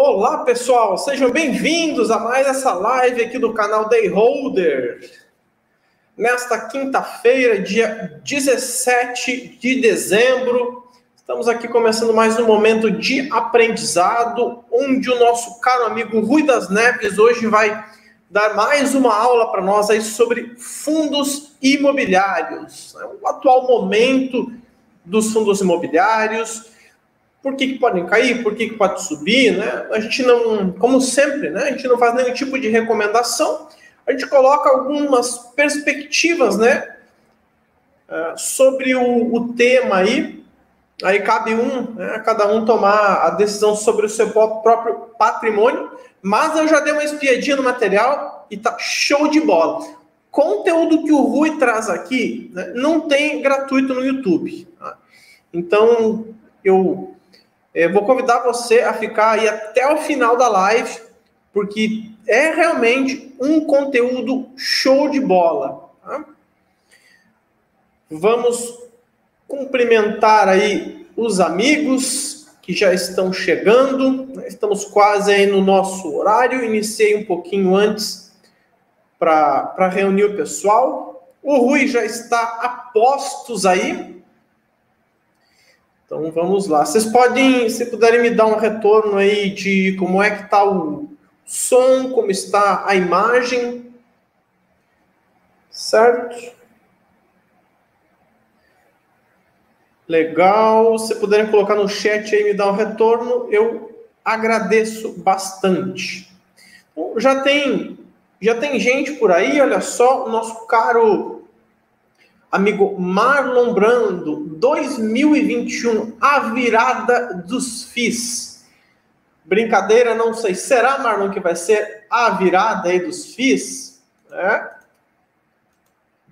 Olá, pessoal, sejam bem-vindos a mais essa live aqui do canal Dayholder. Nesta quinta-feira, dia 17 de dezembro, estamos aqui começando mais um momento de aprendizado, onde o nosso caro amigo Rui das Neves hoje vai dar mais uma aula para nós aí sobre fundos imobiliários. O atual momento dos fundos imobiliários, por que podem cair, por que pode subir, né? A gente não, como sempre, né? A gente não faz nenhum tipo de recomendação, a gente coloca algumas perspectivas, né? Sobre o tema aí cabe cada um tomar a decisão sobre o seu próprio patrimônio, mas eu já dei uma espiadinha no material e tá show de bola. Conteúdo que o Rui traz aqui, né, não tem gratuito no YouTube, tá? Então, eu vou convidar você a ficar aí até o final da live, porque é realmente um conteúdo show de bola, tá? Vamos cumprimentar aí os amigos que já estão chegando. Estamos quase aí no nosso horário. Iniciei um pouquinho antes para reunir o pessoal. O Rui já está a postos aí. Então vamos lá. Vocês podem, se puderem me dar um retorno aí de como é que está o som, como está a imagem, certo? Legal. Se puderem colocar no chat aí, me dar um retorno, eu agradeço bastante. Bom, já tem gente por aí, olha só, o nosso caro amigo Marlon Brando, 2021, a virada dos FIIs. Brincadeira, não sei. Será, Marlon, que vai ser a virada aí dos FIIs?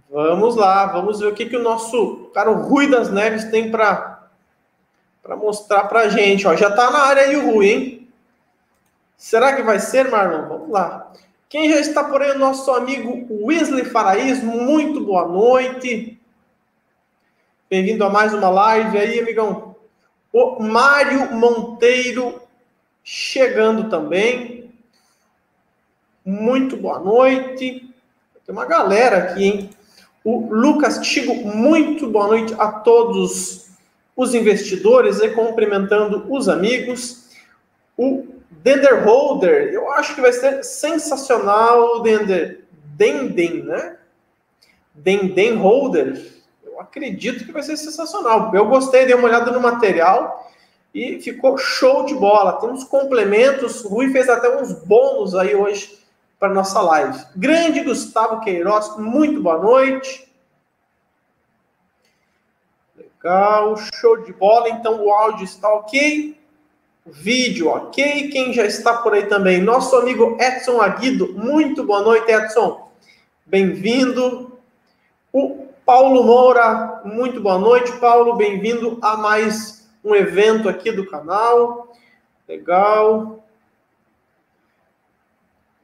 Vamos lá, vamos ver o que o nosso cara Rui das Neves tem para mostrar para a gente. Ó, já está na área aí o Rui, hein? Será que vai ser, Marlon? Vamos lá. Quem já está por aí, o nosso amigo Wesley Faraís, muito boa noite. Bem-vindo a mais uma live aí, amigão. O Mário Monteiro chegando também. Muito boa noite. Tem uma galera aqui, hein? O Lucas Tigo, muito boa noite a todos os investidores e cumprimentando os amigos. O Dender Holder, eu acho que vai ser sensacional, Dender. Denden, né? Denden Holder, eu acredito que vai ser sensacional. Eu gostei, dei uma olhada no material e ficou show de bola. Temos complementos, o Rui fez até uns bônus aí hoje para nossa live. Grande Gustavo Queiroz, muito boa noite. Legal, show de bola. Então o áudio está ok. O vídeo ok. Quem já está por aí também? Nosso amigo Edson Aguido. Muito boa noite, Edson. Bem-vindo. O Paulo Moura. Muito boa noite, Paulo. Bem-vindo a mais um evento aqui do canal. Legal.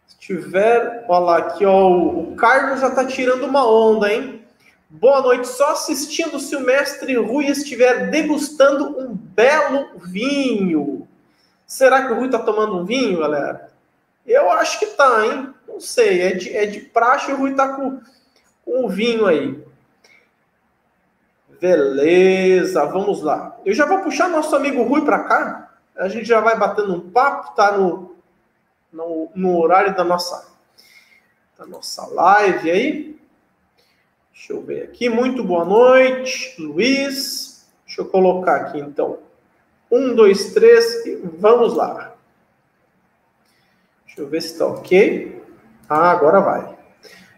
Se tiver... Olha lá, aqui, ó. O Carlos já está tirando uma onda, hein? Boa noite. Só assistindo se o mestre Rui estiver degustando um belo vinho. Será que o Rui está tomando um vinho, galera? Eu acho que tá, hein? Não sei. É de praxe, o Rui tá com o vinho aí. Beleza, vamos lá. Eu já vou puxar nosso amigo Rui para cá. A gente já vai batendo um papo, tá no horário da nossa live aí. Deixa eu ver aqui. Muito boa noite, Luiz. Deixa eu colocar aqui, então. 1, 2, 3 e vamos lá. Deixa eu ver se está ok. Agora vai.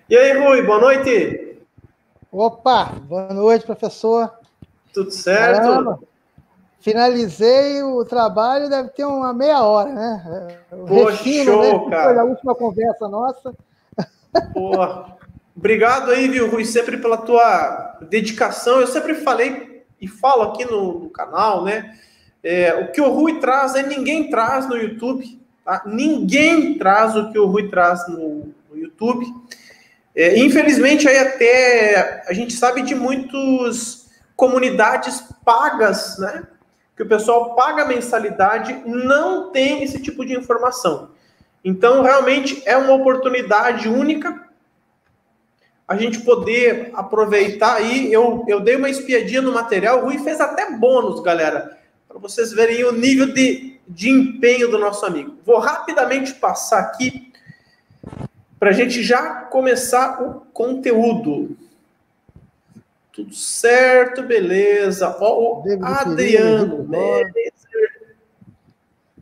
E aí, Rui, boa noite. Opa, boa noite, professor. Tudo certo? Caramba. Finalizei o trabalho, deve ter uma meia hora, né? Pô, show, né? cara. Foi a última conversa nossa. Pô, obrigado aí, viu, Rui, sempre pela tua dedicação. Eu sempre falei e falo aqui no canal, né? O que o Rui traz, ninguém traz no YouTube, tá? Ninguém traz o que o Rui traz no YouTube. Infelizmente, aí até a gente sabe de muitas comunidades pagas, né? que o pessoal paga a mensalidade, não tem esse tipo de informação. Então, realmente, é uma oportunidade única a gente poder aproveitar aí. Eu dei uma espiadinha no material, o Rui fez até bônus, galera, para vocês verem o nível de empenho do nosso amigo. Vou rapidamente passar aqui para a gente já começar o conteúdo. Tudo certo, beleza. Ó, o Adriano,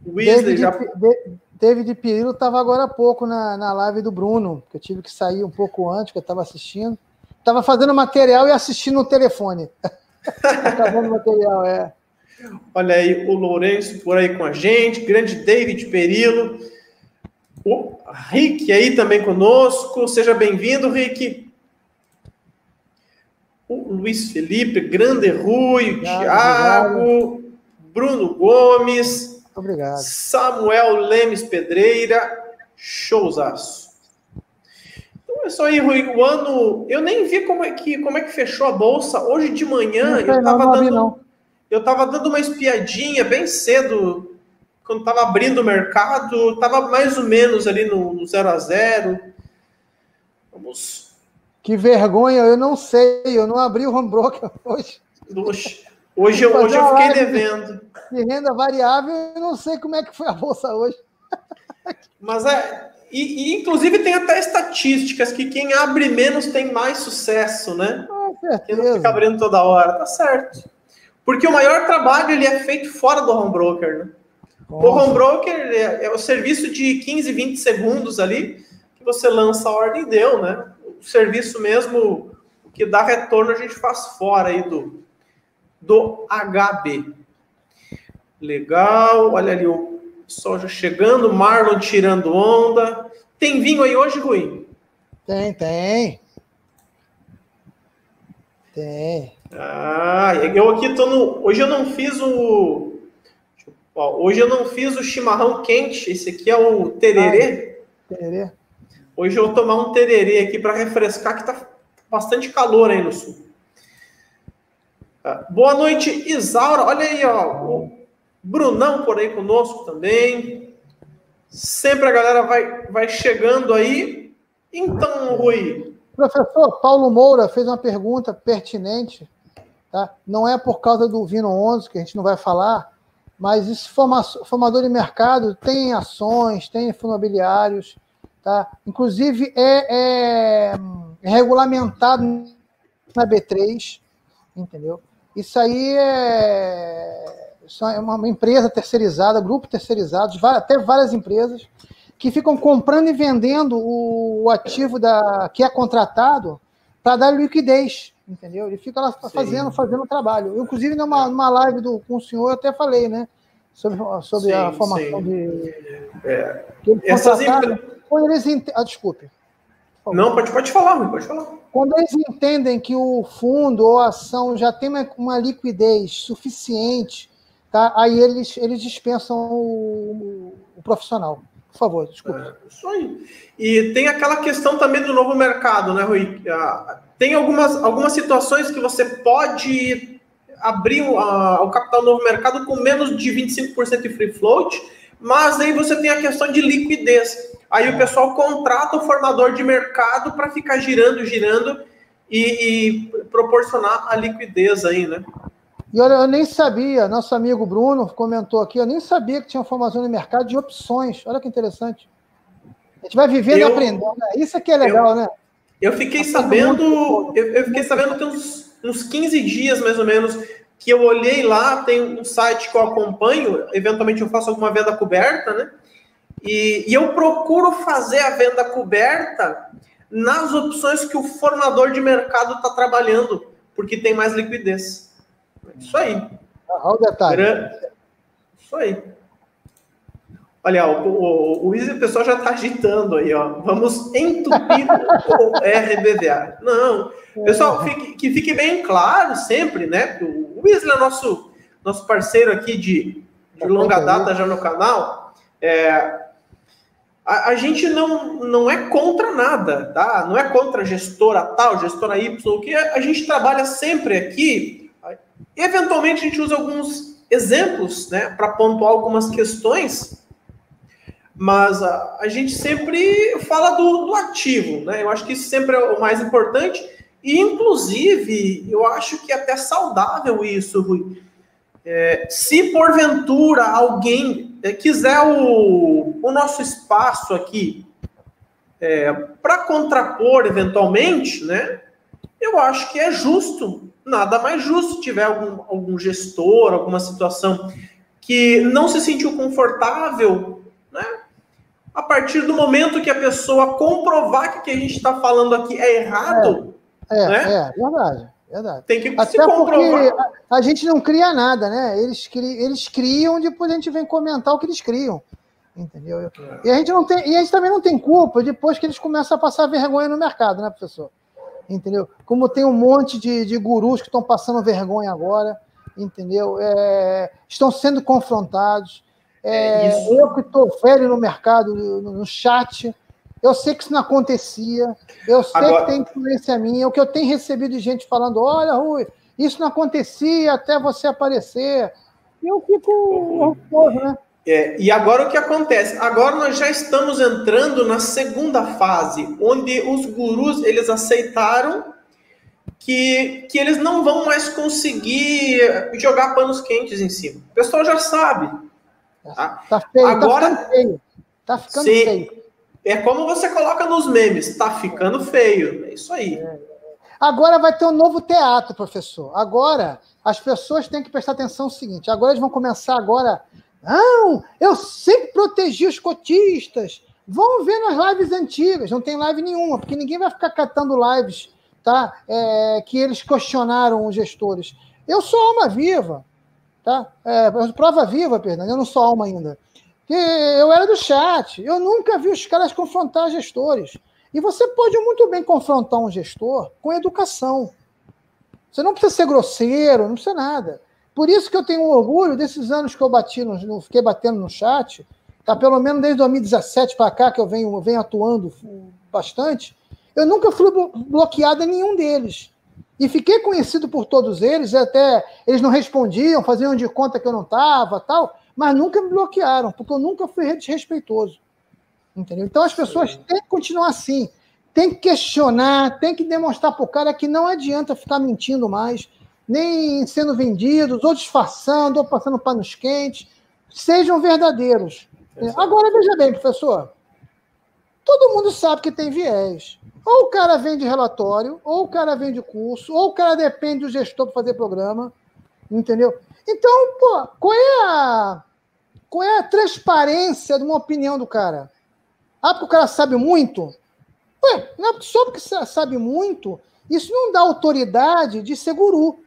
o Wesley já... David Pirillo estava agora há pouco na live do Bruno, que eu tive que sair um pouco antes, que eu estava assistindo. Estava fazendo material e assistindo no telefone. Acabando o material, é. Olha aí o Lourenço por aí com a gente, grande David Pirillo. O Rick aí também conosco, seja bem-vindo, Rick. O Luiz Felipe, grande Rui, Thiago, Bruno Gomes... Obrigado. Samuel Lemes Pedreira, showzaço. Então é isso aí, Rui. O ano, eu nem vi como é que fechou a bolsa. Hoje de manhã eu estava dando uma espiadinha bem cedo, quando estava abrindo o mercado, estava mais ou menos ali no 0 a 0. Vamos. Que vergonha, eu não sei, eu não abri o home broker hoje. Hoje eu fiquei devendo. De renda variável, eu não sei como é que foi a bolsa hoje. Mas inclusive tem até estatísticas que quem abre menos tem mais sucesso, né? Quem não fica abrindo toda hora, tá certo. Porque o maior trabalho ele é feito fora do home broker, né? Nossa. O home broker é o serviço de 15, 20 segundos ali, que você lança a ordem e deu, né? O serviço mesmo, o que dá retorno, a gente faz fora aí do HB. Legal, olha ali o pessoal já chegando, Marlon tirando onda. Tem vinho aí hoje, Rui? Tem. Eu aqui tô no... Hoje eu não fiz o... Hoje eu não fiz o chimarrão quente, esse aqui é o tererê. Tererê. Hoje eu vou tomar um tererê aqui para refrescar, que tá bastante calor aí no sul. Boa noite, Isaura. Olha aí, ó, o Brunão por aí conosco também. Sempre a galera vai chegando aí. Então, Rui. Professor Paulo Moura fez uma pergunta pertinente. Tá? Não é por causa do Vino 11, que a gente não vai falar, mas esse formador de mercado tem ações, tem fundos imobiliários. Tá? Inclusive, é regulamentado na B3, entendeu? Isso aí é uma empresa terceirizada, grupo terceirizado, até várias empresas, que ficam comprando e vendendo o ativo que é contratado para dar liquidez, entendeu? Ele fica lá fazendo o trabalho. Eu, inclusive, numa live com o senhor, eu até falei, né? Sobre a formação de... Essas empresas... Desculpe. Não, pode falar, pode falar. Quando eles entendem que o fundo ou a ação já tem uma liquidez suficiente, tá? Aí eles dispensam o profissional. Por favor, desculpe. Isso aí. E tem aquela questão também do novo mercado, né, Rui? Tem algumas situações que você pode abrir o capital novo mercado com menos de 25% de free float, mas aí você tem a questão de liquidez. Aí o pessoal contrata o formador de mercado para ficar girando e proporcionar a liquidez aí, né? E olha, eu nem sabia, nosso amigo Bruno comentou aqui, eu nem sabia que tinha formação de mercado de opções. Olha que interessante. A gente vai vivendo e aprendendo, né? Isso aqui é legal, né? Eu fiquei sabendo, tem uns 15 dias, mais ou menos, que eu olhei lá, tem um site que eu acompanho, eventualmente eu faço alguma venda coberta, né? E eu procuro fazer a venda coberta nas opções que o formador de mercado está trabalhando, porque tem mais liquidez. Isso aí. Olha o detalhe. Isso aí. Olha, o pessoal já está agitando aí, ó. Vamos entupir o RBVA. Não, pessoal, que fique bem claro sempre, né? O Wesley é nosso parceiro aqui de longa data já no canal. A gente não é contra nada, tá? Não é contra a gestora tal, gestora Y, que a gente trabalha sempre aqui Eventualmente, a gente usa alguns exemplos, né, para pontuar algumas questões, mas a gente sempre fala do ativo, né? Eu acho que isso sempre é o mais importante, e, inclusive, eu acho que é até saudável isso, Rui. Se porventura alguém quiser o nosso espaço aqui para contrapor eventualmente, né? Eu acho que é justo, nada mais justo, se tiver algum gestor, alguma situação que não se sentiu confortável, né? A partir do momento que a pessoa comprovar que o que a gente está falando aqui é errado, né? Verdade. Verdade. Tem que Até se comprovar. Porque a gente não cria nada, né? Eles criam, depois a gente vem comentar o que eles criam. Entendeu? E a gente também não tem culpa depois que eles começam a passar vergonha no mercado, né, professor? Entendeu? Como tem um monte de gurus que estão passando vergonha agora, entendeu? Estão sendo confrontados. Eu que estou velho no mercado, no chat, eu sei que isso não acontecia, eu sei que tem influência minha, o que eu tenho recebido de gente falando, olha, Rui, isso não acontecia até você aparecer. E eu fico orgulhoso, né? E agora o que acontece? Agora nós já estamos entrando na segunda fase, onde os gurus, eles aceitaram que eles não vão mais conseguir jogar panos quentes em cima. O pessoal já sabe. Tá feio, agora, tá ficando feio. Tá ficando feio. É como você coloca nos memes, tá ficando feio. É isso aí. Agora vai ter um novo teatro, professor. Agora as pessoas têm que prestar atenção no seguinte, agora eles vão começar agora... Não, eu sempre protegi os cotistas. Vão ver nas lives antigas, não tem live nenhuma, porque ninguém vai ficar catando lives, tá? Que eles questionaram os gestores. Eu sou alma viva, tá? Prova viva, perdão, eu não sou alma ainda. Eu era do chat, eu nunca vi os caras confrontar gestores. E você pode muito bem confrontar um gestor com educação. Você não precisa ser grosseiro, não precisa nada. Por isso que eu tenho orgulho desses anos que eu fiquei batendo no chat, tá? Pelo menos desde 2017 para cá, que eu venho atuando bastante, eu nunca fui bloqueado em nenhum deles. E fiquei conhecido por todos eles, até eles não respondiam, faziam de conta que eu não estava, tal, mas nunca me bloquearam, porque eu nunca fui desrespeitoso. Entendeu? Então as pessoas têm que continuar assim, tem que questionar, tem que demonstrar para o cara que não adianta ficar mentindo mais, nem sendo vendidos, ou disfarçando, ou passando panos quentes. Sejam verdadeiros. Agora, veja bem, professor. Todo mundo sabe que tem viés. Ou o cara vende relatório, ou o cara vende curso, ou o cara depende do gestor para fazer programa. Entendeu? Então, pô, qual é a transparência de uma opinião do cara? Porque o cara sabe muito? Só porque sabe muito, isso não dá autoridade de ser guru.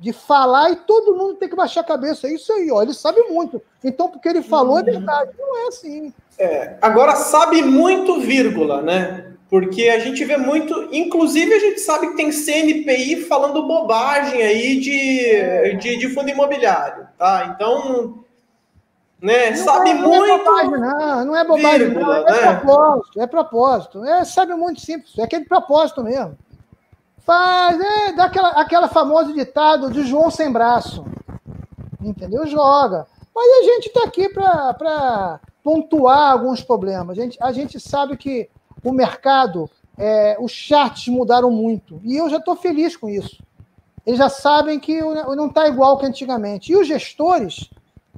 De falar e todo mundo tem que baixar a cabeça. É isso aí, ó. Ele sabe muito. Então, porque ele falou, é verdade. Não é assim. Agora, sabe muito, vírgula, né? Porque a gente vê muito... Inclusive, a gente sabe que tem CNPI falando bobagem aí de fundo imobiliário, tá? Então, né? Sabe muito... Não é bobagem, não é bobagem, vírgula, não. É propósito, é propósito. Sabe muito simples. É aquele propósito mesmo. Dá aquela famosa ditado de João sem braço. Entendeu? Joga. Mas a gente está aqui para pontuar alguns problemas. A gente sabe que o mercado, os chats mudaram muito. E eu já estou feliz com isso. Eles já sabem que não está igual que antigamente. E os gestores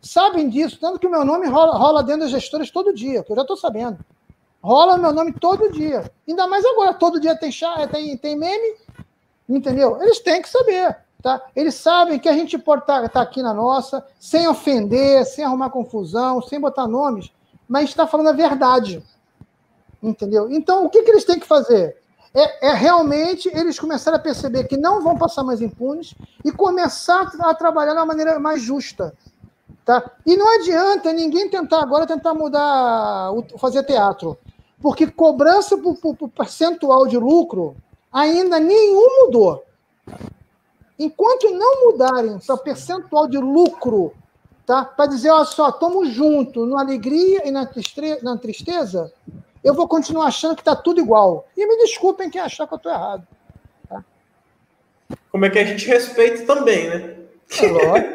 sabem disso, tanto que o meu nome rola dentro dos gestores todo dia, que eu já estou sabendo. Rola o meu nome todo dia. Ainda mais agora, todo dia tem meme. Entendeu? Eles têm que saber, tá? Eles sabem que a gente pode estar aqui na nossa, sem ofender, sem arrumar confusão, sem botar nomes, mas está falando a verdade. Entendeu? Então, o que eles têm que fazer? Realmente eles começarem a perceber que não vão passar mais impunes e começar a trabalhar de uma maneira mais justa. Tá? E não adianta ninguém tentar mudar, fazer teatro, porque cobrança por percentual de lucro ainda nenhum mudou. Enquanto não mudarem para percentual de lucro, tá? Para dizer, olha só, estamos juntos na alegria e na tristeza, eu vou continuar achando que está tudo igual. E me desculpem quem achar que eu estou errado. Tá? Como é que a gente respeita também, né? É lógico.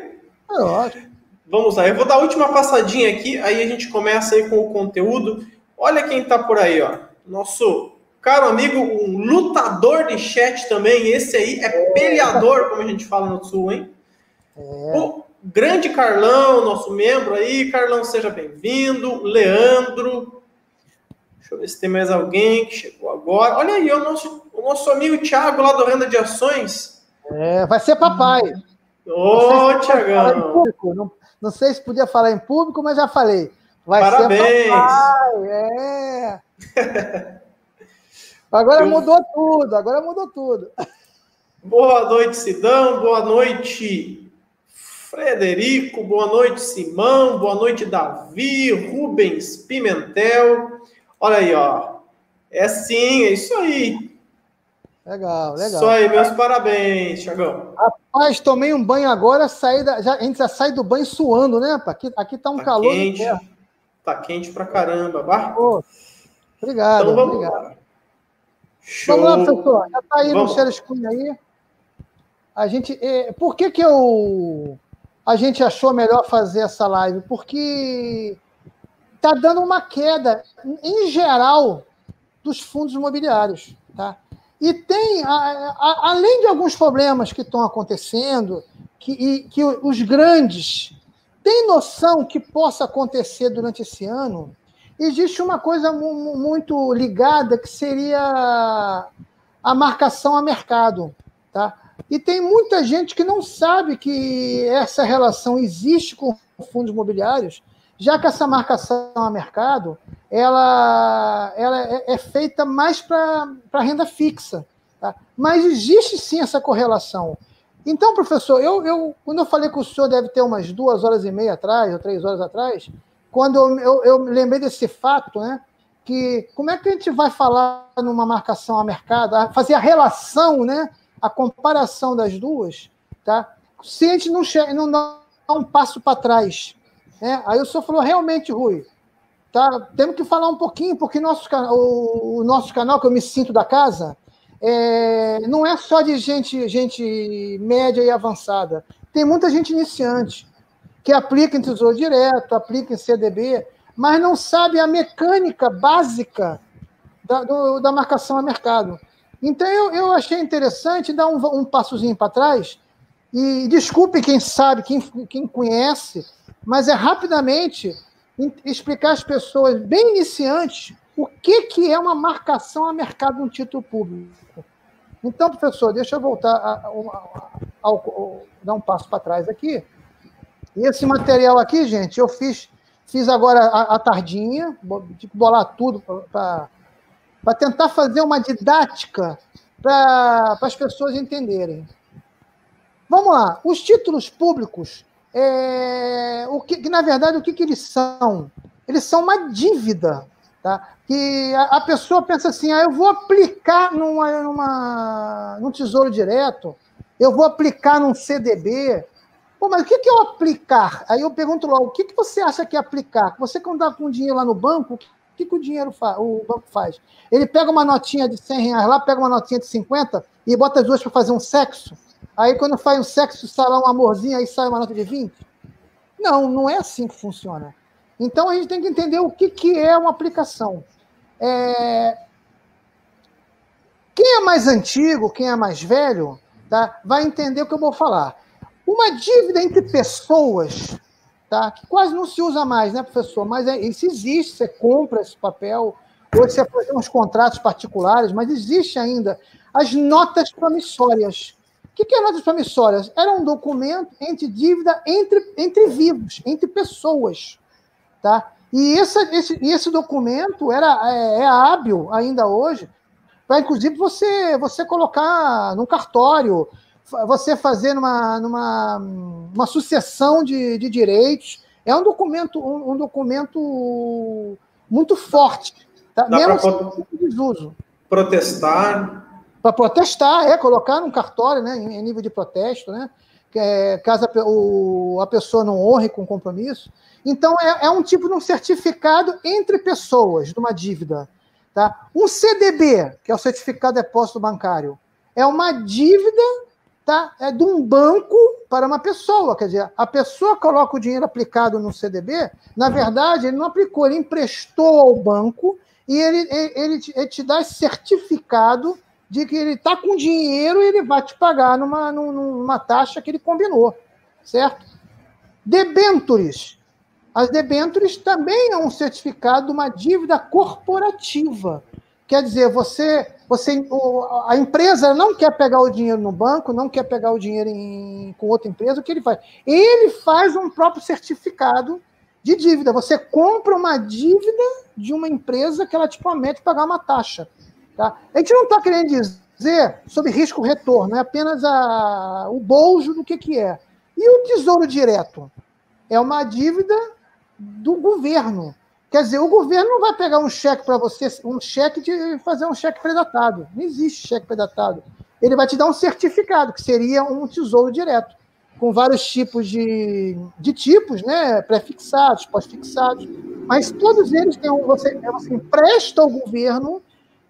É lógico. Vamos lá, eu vou dar a última passadinha aqui, aí a gente começa aí com o conteúdo. Olha quem tá por aí, ó. Nosso caro amigo, um lutador de chat também. Esse aí é peleador, como a gente fala no Sul, hein? O grande Carlão, nosso membro aí. Carlão, seja bem-vindo. Leandro. Deixa eu ver se tem mais alguém que chegou agora. Olha aí, o nosso amigo Thiago, lá do Renda de Ações. Vai ser papai. Ô, Thiagão. Não sei se podia falar em público, mas já falei. Parabéns. Ser papai. Agora mudou tudo. Boa noite, Sidão. Boa noite, Frederico. Boa noite, Simão. Boa noite, Davi. Rubens Pimentel. Olha aí, ó. É sim, é isso aí. Legal. Isso aí, meus parabéns, Thiagão. Rapaz, tomei um banho agora, a gente já sai do banho suando, né? Aqui tá um calor. Quente, tá quente pra caramba. Obrigado. Então vamos obrigado. lá. Show. Vamos lá, professor. Já tá aí no share screen aí. Por que a gente achou melhor fazer essa live? Porque tá dando uma queda, em geral, dos fundos imobiliários, tá? E tem, além de alguns problemas que estão acontecendo, que os grandes têm noção que possa acontecer durante esse ano, existe uma coisa muito ligada que seria a marcação a mercado, tá? E tem muita gente que não sabe que essa relação existe com fundos imobiliários, já que essa marcação a mercado ela é feita mais para renda fixa. Tá? Mas existe sim essa correlação. Então, professor, quando eu falei com o senhor, deve ter umas 2h30 atrás, ou 3 horas atrás, quando eu lembrei desse fato, né, que como é que a gente vai falar numa marcação a mercado, fazer a relação, né, a comparação das duas, tá? Se a gente não dá um passo para trás. Né? Aí o senhor falou, realmente, Rui, tá? Temos que falar um pouquinho, porque o nosso canal, que eu me sinto da casa, não é só de gente média e avançada. Tem muita gente iniciante que aplica em Tesouro Direto, aplica em CDB, mas não sabe a mecânica básica da marcação a mercado. Então, eu achei interessante dar um passozinho para trás, e desculpe quem sabe, quem conhece, mas rapidamente explicar às pessoas bem iniciantes o que é uma marcação a mercado no título público. Então, professor, deixa eu voltar dar um passo para trás aqui. E esse material aqui, gente, eu fiz agora à tardinha, tive que bolar tudo para tentar fazer uma didática para as pessoas entenderem. Vamos lá. Os títulos públicos, na verdade, o que eles são? Eles são uma dívida. Tá? Que a pessoa pensa assim, eu vou aplicar num Tesouro Direto, eu vou aplicar num CDB. Pô, mas o que é o aplicar? Aí eu pergunto logo, o que você acha que é aplicar? Você, quando está com dinheiro lá no banco, o que o banco faz? Ele pega uma notinha de R$100 lá, pega uma notinha de 50 e bota as duas para fazer um sexo. Aí, quando faz um sexo, sai lá um amorzinho, aí sai uma nota de 20? Não é assim que funciona. Então, a gente tem que entender o que é uma aplicação. Quem é mais antigo, quem é mais velho, tá, vai entender o que eu vou falar. Uma dívida entre pessoas, tá, que quase não se usa mais, né, professor? Mas isso existe, você compra esse papel, ou você faz uns contratos particulares, mas existe ainda as notas promissórias. O que é notas promissórias? Era um documento entre dívida entre vivos, entre pessoas. Tá? E esse documento é hábil ainda hoje para, inclusive, você colocar num cartório, você fazer numa sucessão de direitos. É um documento muito forte. Tá? Menos desuso. Protestar. Para protestar, colocar num cartório, né, em nível de protesto, né, caso a pessoa não honre com compromisso. Então, é um tipo de um certificado entre pessoas, de uma dívida. Tá? Um CDB, que é o Certificado de Depósito Bancário, é uma dívida tá? É de um banco para uma pessoa. Quer dizer, a pessoa coloca o dinheiro aplicado no CDB, na verdade, ele não aplicou, ele emprestou ao banco e ele te dá esse certificado de que ele está com dinheiro e ele vai te pagar numa taxa que ele combinou, certo? Debêntures. As debêntures também é um certificado de uma dívida corporativa. Quer dizer, a empresa não quer pegar o dinheiro no banco, não quer pegar o dinheiro com outra empresa, o que ele faz? Ele faz um próprio certificado de dívida. Você compra uma dívida de uma empresa que ela te promete pagar uma taxa. Tá? A gente não está querendo dizer sobre risco-retorno, é apenas o bojo do que é. E o Tesouro Direto? É uma dívida do governo. Quer dizer, o governo não vai pegar um cheque para você, um cheque de fazer um cheque predatado. Não existe cheque predatado. Ele vai te dar um certificado, que seria um Tesouro Direto, com vários tipos de tipos, né? Pré-fixados, pós-fixados. Mas todos eles têm você empresta ao governo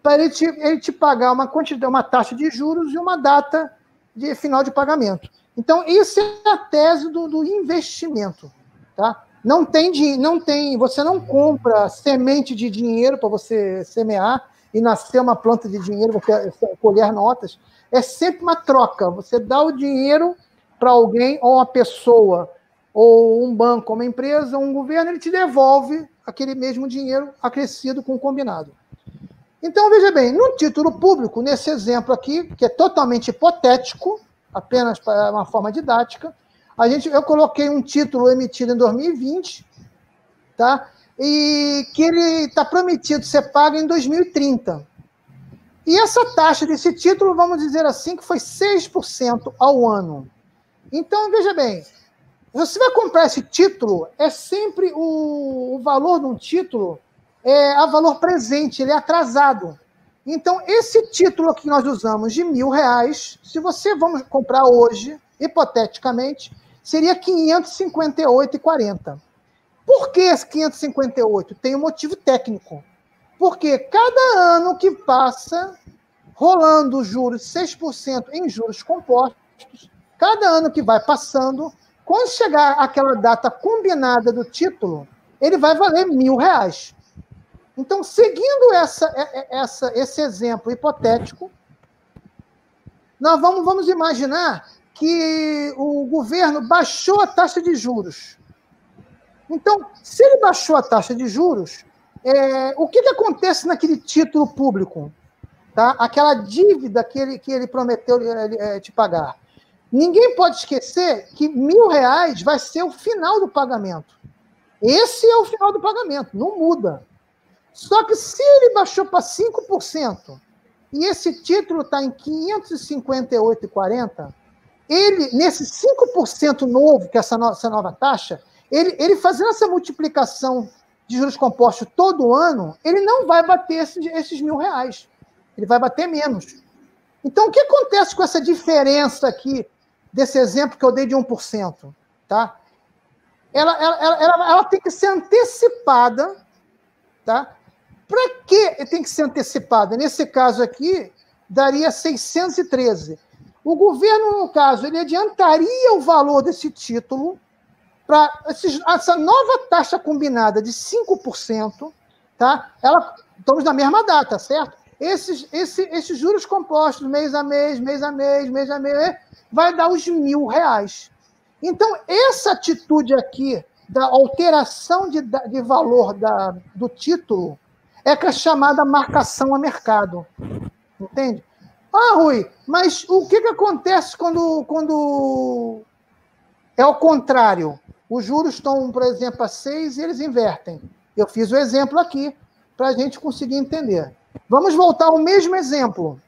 para ele te pagar uma taxa de juros e uma data de final de pagamento. Então, isso é a tese do investimento. Tá? Você não compra semente de dinheiro para você semear e nascer uma planta de dinheiro, você colher notas. É sempre uma troca. Você dá o dinheiro para alguém, ou uma pessoa, ou um banco, uma empresa, ou um governo, ele te devolve aquele mesmo dinheiro acrescido com o combinado. Então, veja bem, no título público, nesse exemplo aqui, que é totalmente hipotético, apenas para uma forma didática, eu coloquei um título emitido em 2020, tá? E que ele está prometido ser pago em 2030. E essa taxa desse título, vamos dizer assim, que foi 6% ao ano. Então, veja bem, você vai comprar esse título, é sempre o valor de um título é a valor presente, ele é atrasado. Então, esse título que nós usamos de R$1.000, se você vamos comprar hoje, hipoteticamente, seria R$ 558,40. Por que esse 558? Tem um motivo técnico. Porque cada ano que passa, rolando juros 6% em juros compostos, cada ano que vai passando, quando chegar aquela data combinada do título, ele vai valer R$1.000. Então, seguindo esse exemplo hipotético, nós vamos imaginar que o governo baixou a taxa de juros. Então, se ele baixou a taxa de juros, o que acontece naquele título público? Tá? Aquela dívida que ele prometeu te pagar. Ninguém pode esquecer que R$1.000 vai ser o final do pagamento. Esse é o final do pagamento, não muda. Só que se ele baixou para 5%, e esse título está em 558,40, nesse 5% novo, que é essa nova taxa, ele fazendo essa multiplicação de juros compostos todo ano, ele não vai bater esses R$1.000. Ele vai bater menos. Então, o que acontece com essa diferença aqui, desse exemplo que eu dei de 1%? Tá? Ela tem que ser antecipada. Tá? Para que tem que ser antecipada? Nesse caso aqui, daria 613. O governo, no caso, ele adiantaria o valor desse título para essa nova taxa combinada de 5%, tá? Estamos na mesma data, certo? Esses juros compostos, mês a mês, vai dar os R$1.000. Então, essa atitude aqui da alteração de valor do título é que é chamada marcação a mercado. Entende? Ah, Rui, mas o que acontece quando é o contrário? Os juros estão, por exemplo, a 6 e eles invertem. Eu fiz o exemplo aqui para a gente conseguir entender. Vamos voltar ao mesmo exemplo.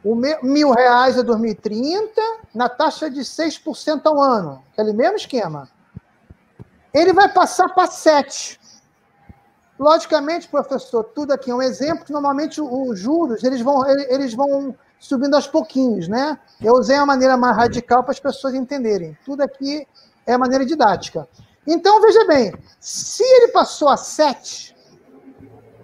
O R$1.000 é 2030, na taxa de 6% ao ano. Aquele mesmo esquema. Ele vai passar para 7%. Logicamente, professor, tudo aqui é um exemplo, que normalmente os juros eles vão subindo aos pouquinhos, né? Eu usei a maneira mais radical para as pessoas entenderem. Tudo aqui é a maneira didática. Então, veja bem, se ele passou a 7,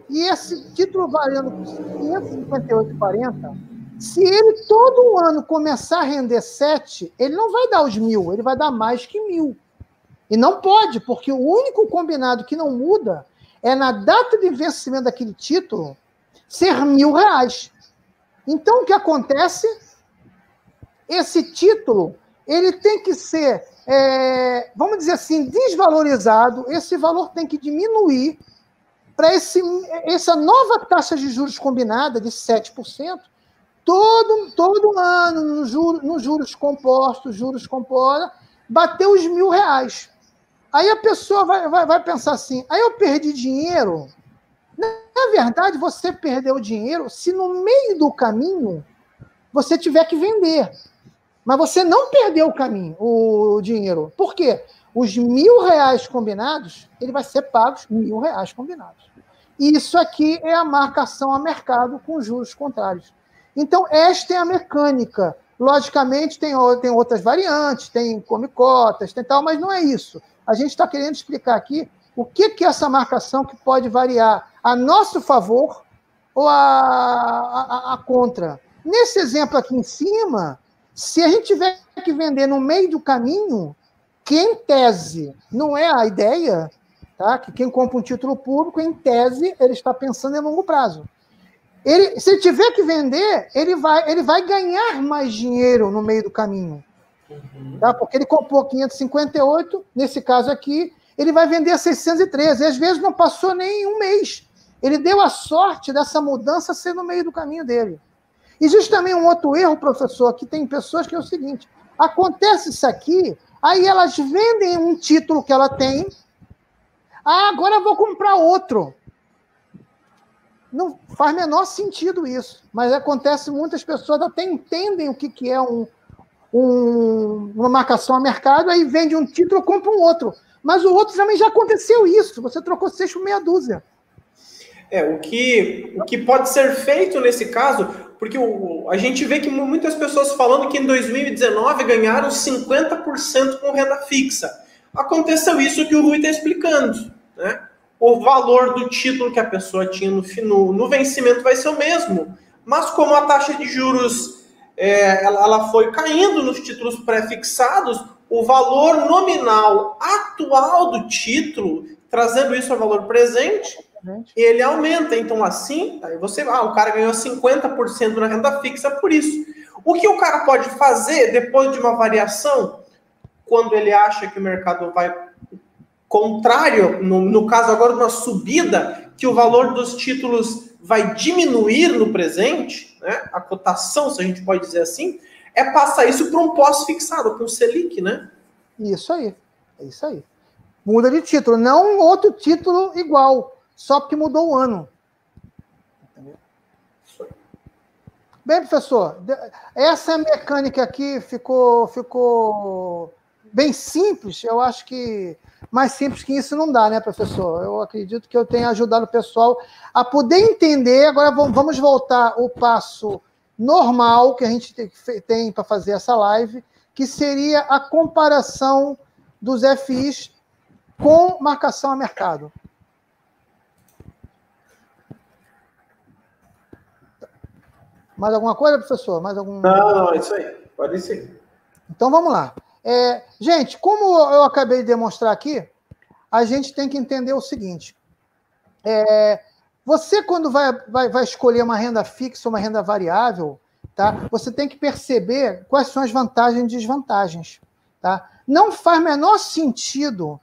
e esse título valendo por 558,40, Se ele todo ano começar a render 7, ele não vai dar os 1.000, ele vai dar mais que 1.000. E não pode, porque o único combinado que não muda é na data de vencimento daquele título ser R$1.000. Então, o que acontece? Esse título ele tem que ser, vamos dizer assim, desvalorizado, esse valor tem que diminuir para essa nova taxa de juros combinada de 7%, todo ano, nos juros compostos, bater os R$1.000. Aí a pessoa vai pensar assim, aí eu perdi dinheiro. Na verdade, você perdeu dinheiro se no meio do caminho você tiver que vender. Mas você não perdeu o dinheiro. Por quê? Os R$1.000 combinados, ele vai ser pago R$1.000 combinados. Isso aqui é a marcação a mercado com juros contrários. Então, esta é a mecânica. Logicamente, tem outras variantes, tem come-cotas, tem tal, mas não é isso. A gente está querendo explicar aqui o que é essa marcação que pode variar a nosso favor ou a contra. Nesse exemplo aqui em cima, se a gente tiver que vender no meio do caminho, que em tese não é a ideia, tá? Que quem compra um título público, em tese, ele está pensando em longo prazo. Se ele tiver que vender, ele vai ganhar mais dinheiro no meio do caminho. Tá? Porque ele comprou 558, nesse caso aqui, ele vai vender a 613. E às vezes não passou nem um mês. Ele deu a sorte dessa mudança ser no meio do caminho dele. Existe também um outro erro, professor, que tem pessoas que é o seguinte, acontece isso aqui, aí elas vendem um título que ela tem, agora eu vou comprar outro. Não faz menor sentido isso, mas acontece, muitas pessoas até entendem o que é uma marcação a mercado, aí vende um título, compra um outro. Mas o outro também já aconteceu isso, você trocou 6 por meia dúzia. O que pode ser feito nesse caso, porque a gente vê que muitas pessoas falando que em 2019 ganharam 50% com renda fixa. Aconteceu isso que o Rui está explicando, né? O valor do título que a pessoa tinha no vencimento vai ser o mesmo, mas como a taxa de juros ela foi caindo nos títulos pré-fixados, o valor nominal atual do título, trazendo isso ao valor presente, ele aumenta. Então, assim, aí o cara ganhou 50% na renda fixa por isso. O que o cara pode fazer depois de uma variação, quando ele acha que o mercado vai contrário, no caso agora de uma subida, que o valor dos títulos vai diminuir no presente, né? A cotação, se a gente pode dizer assim, é passar isso para um pós-fixado, para um Selic, né? Isso aí, é isso aí. Muda de título, não outro título igual, só porque mudou o ano. Entendeu? Bem, professor, essa mecânica aqui ficou bem simples. Eu acho que mais simples que isso não dá, né, professor? Eu acredito que eu tenha ajudado o pessoal a poder entender. Agora vamos voltar ao passo normal que a gente tem para fazer essa live, que seria a comparação dos FIs com marcação a mercado. Mais alguma coisa, professor? Mais algum... Não, é isso aí. Pode ser. Então, vamos lá. Gente, como eu acabei de demonstrar aqui, a gente tem que entender o seguinte. Você, quando vai escolher uma renda fixa ou uma renda variável, tá? Você tem que perceber quais são as vantagens e desvantagens. Tá? Não faz menor sentido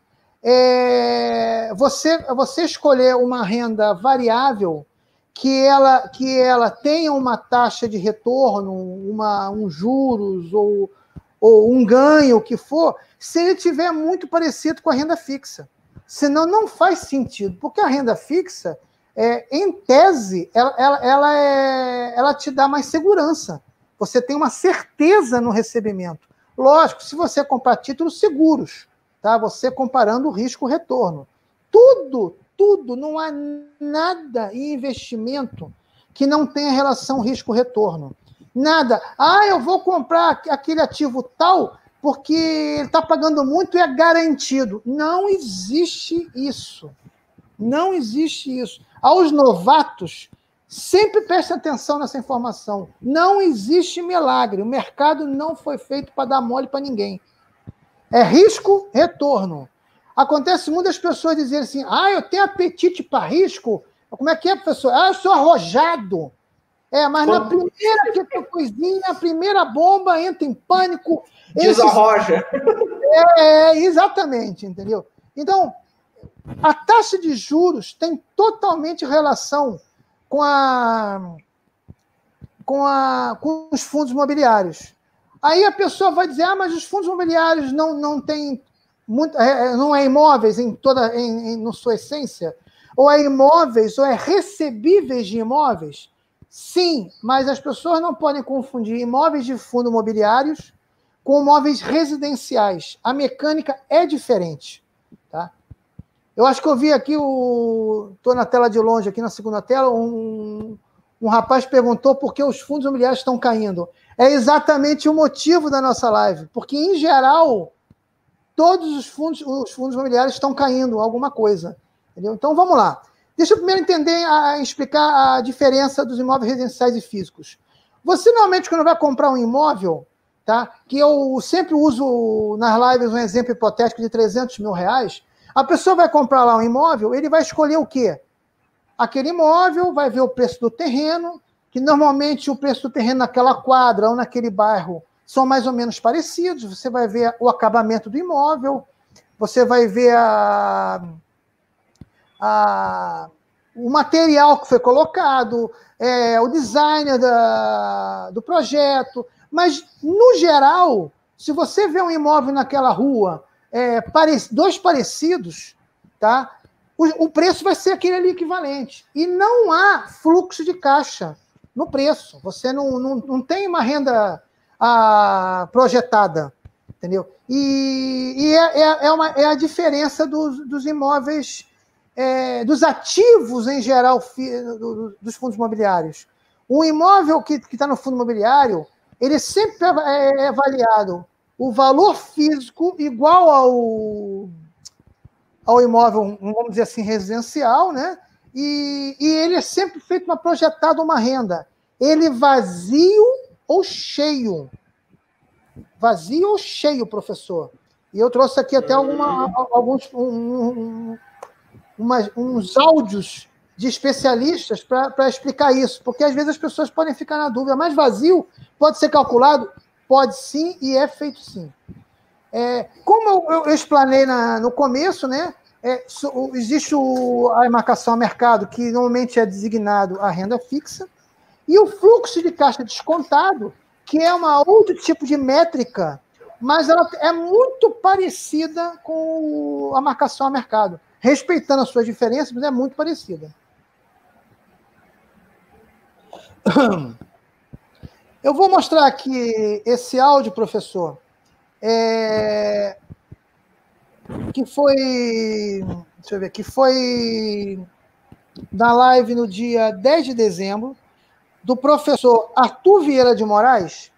você escolher uma renda variável que ela tenha uma taxa de retorno, um juros ou um ganho, o que for, se ele tiver muito parecido com a renda fixa. Senão não faz sentido, porque a renda fixa, em tese, ela te dá mais segurança. Você tem uma certeza no recebimento. Lógico, se você comprar títulos seguros, tá? Você comparando o risco-retorno. Tudo, não há nada em investimento que não tenha relação risco-retorno. Nada. Eu vou comprar aquele ativo tal porque ele está pagando muito e é garantido. Não existe isso. Não existe isso. Aos novatos, Sempre preste atenção nessa informação. Não existe milagre. O mercado não foi feito para dar mole para ninguém. É risco, retorno. Acontece muitas pessoas dizerem assim, eu tenho apetite para risco. Como é que é, professor? Eu sou arrojado. Mas na primeira coisinha, a primeira bomba, entra em pânico. Desarroja. Exatamente, entendeu? Então, a taxa de juros tem totalmente relação com os fundos imobiliários. Aí a pessoa vai dizer, mas os fundos imobiliários não têm muito, não é imóveis na sua essência? Ou é imóveis, ou é recebíveis de imóveis? Sim, mas as pessoas não podem confundir imóveis de fundo imobiliários com imóveis residenciais. A mecânica é diferente. Tá? Eu acho que eu vi aqui, estou na tela de longe, aqui na segunda tela, um rapaz perguntou por que os fundos imobiliários estão caindo. É exatamente o motivo da nossa live, porque, em geral, todos os fundos imobiliários estão caindo alguma coisa. Entendeu? Então, vamos lá. Deixa eu primeiro explicar a diferença dos imóveis residenciais e físicos. Você, normalmente, quando vai comprar um imóvel, tá, que eu sempre uso nas lives um exemplo hipotético de 300 mil reais, a pessoa vai comprar lá um imóvel, ele vai escolher o quê? Aquele imóvel, vai ver o preço do terreno, que normalmente o preço do terreno naquela quadra ou naquele bairro são mais ou menos parecidos, você vai ver o acabamento do imóvel, você vai ver o material que foi colocado, o design do projeto, mas, no geral, se você vê um imóvel naquela rua, dois parecidos, tá? O preço vai ser aquele ali equivalente. E não há fluxo de caixa no preço. Você não tem uma renda projetada, entendeu? E é a diferença dos imóveis, dos ativos em geral dos fundos imobiliários. O imóvel que está no fundo imobiliário, ele sempre é avaliado o valor físico igual ao imóvel, vamos dizer assim, residencial, né? E ele é sempre feito projetado uma renda. Ele vazio ou cheio? Vazio ou cheio, professor? E eu trouxe aqui até uns áudios de especialistas para explicar isso, porque às vezes as pessoas podem ficar na dúvida, mas vazio pode ser calculado? Pode sim, e é feito sim. Como eu explanei no começo, né, existe a marcação a mercado, que normalmente é designado a renda fixa, e o fluxo de caixa descontado, que é um outro tipo de métrica, mas ela é muito parecida com a marcação a mercado, respeitando as suas diferenças, mas é muito parecida. Eu vou mostrar aqui esse áudio, professor, que foi na live no dia 10 de dezembro, do professor Arthur Vieira de Moraes,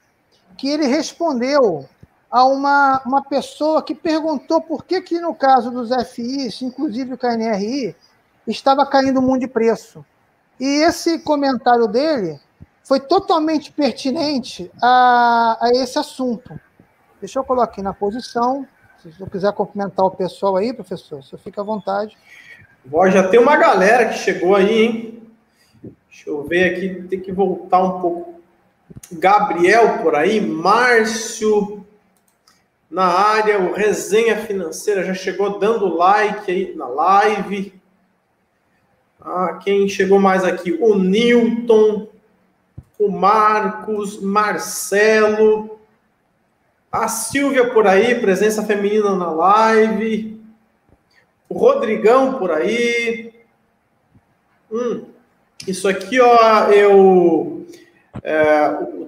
que ele respondeu a uma pessoa que perguntou por que no caso dos FIs, inclusive o KNRI, estava caindo muito de preço. E esse comentário dele foi totalmente pertinente a esse assunto. Deixa eu colocar aqui na posição. Se você quiser cumprimentar o pessoal aí, professor, você fica à vontade. Já tem uma galera que chegou aí, hein? Deixa eu ver aqui, tem que voltar um pouco. Gabriel por aí, Márcio na área, o Resenha Financeira já chegou dando like aí na live. Quem chegou mais aqui? O Newton, o Marcos, Marcelo, a Silvia por aí, presença feminina na live, o Rodrigão por aí. Isso aqui, ó, o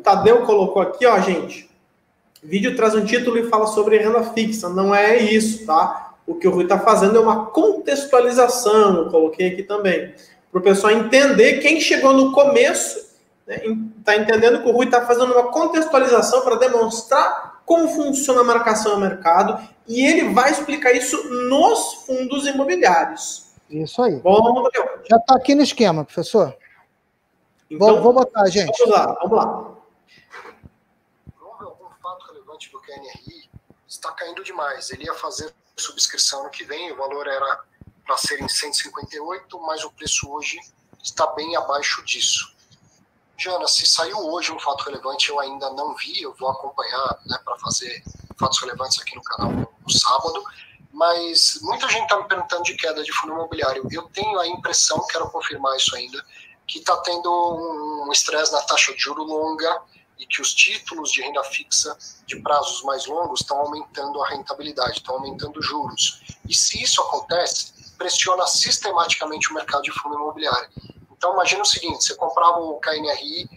Tadeu colocou aqui, ó, gente. O vídeo traz um título e fala sobre renda fixa. Não é isso, tá? O que o Rui está fazendo é uma contextualização, eu coloquei aqui também, para o pessoal entender, quem chegou no começo, está entendendo que o Rui está fazendo uma contextualização para demonstrar como funciona a marcação a mercado, e ele vai explicar isso nos fundos imobiliários. Isso aí. Bom, Daniel. Já está aqui no esquema, professor. Então, vou botar, gente. Vamos lá. Houve algum fato relevante do KNRI? Está caindo demais. Ele ia fazer subscrição no que vem, o valor era para ser em 158, mas o preço hoje está bem abaixo disso. Jana, se saiu hoje um fato relevante, eu ainda não vi, eu vou acompanhar, né, para fazer fatos relevantes aqui no canal no sábado, mas muita gente está me perguntando de queda de fundo imobiliário. Eu tenho a impressão, quero confirmar isso ainda, que está tendo um estresse na taxa de juro longa e que os títulos de renda fixa de prazos mais longos estão aumentando a rentabilidade, estão aumentando os juros. E se isso acontece, pressiona sistematicamente o mercado de fundo imobiliário. Então, imagina o seguinte, você comprava o KNRI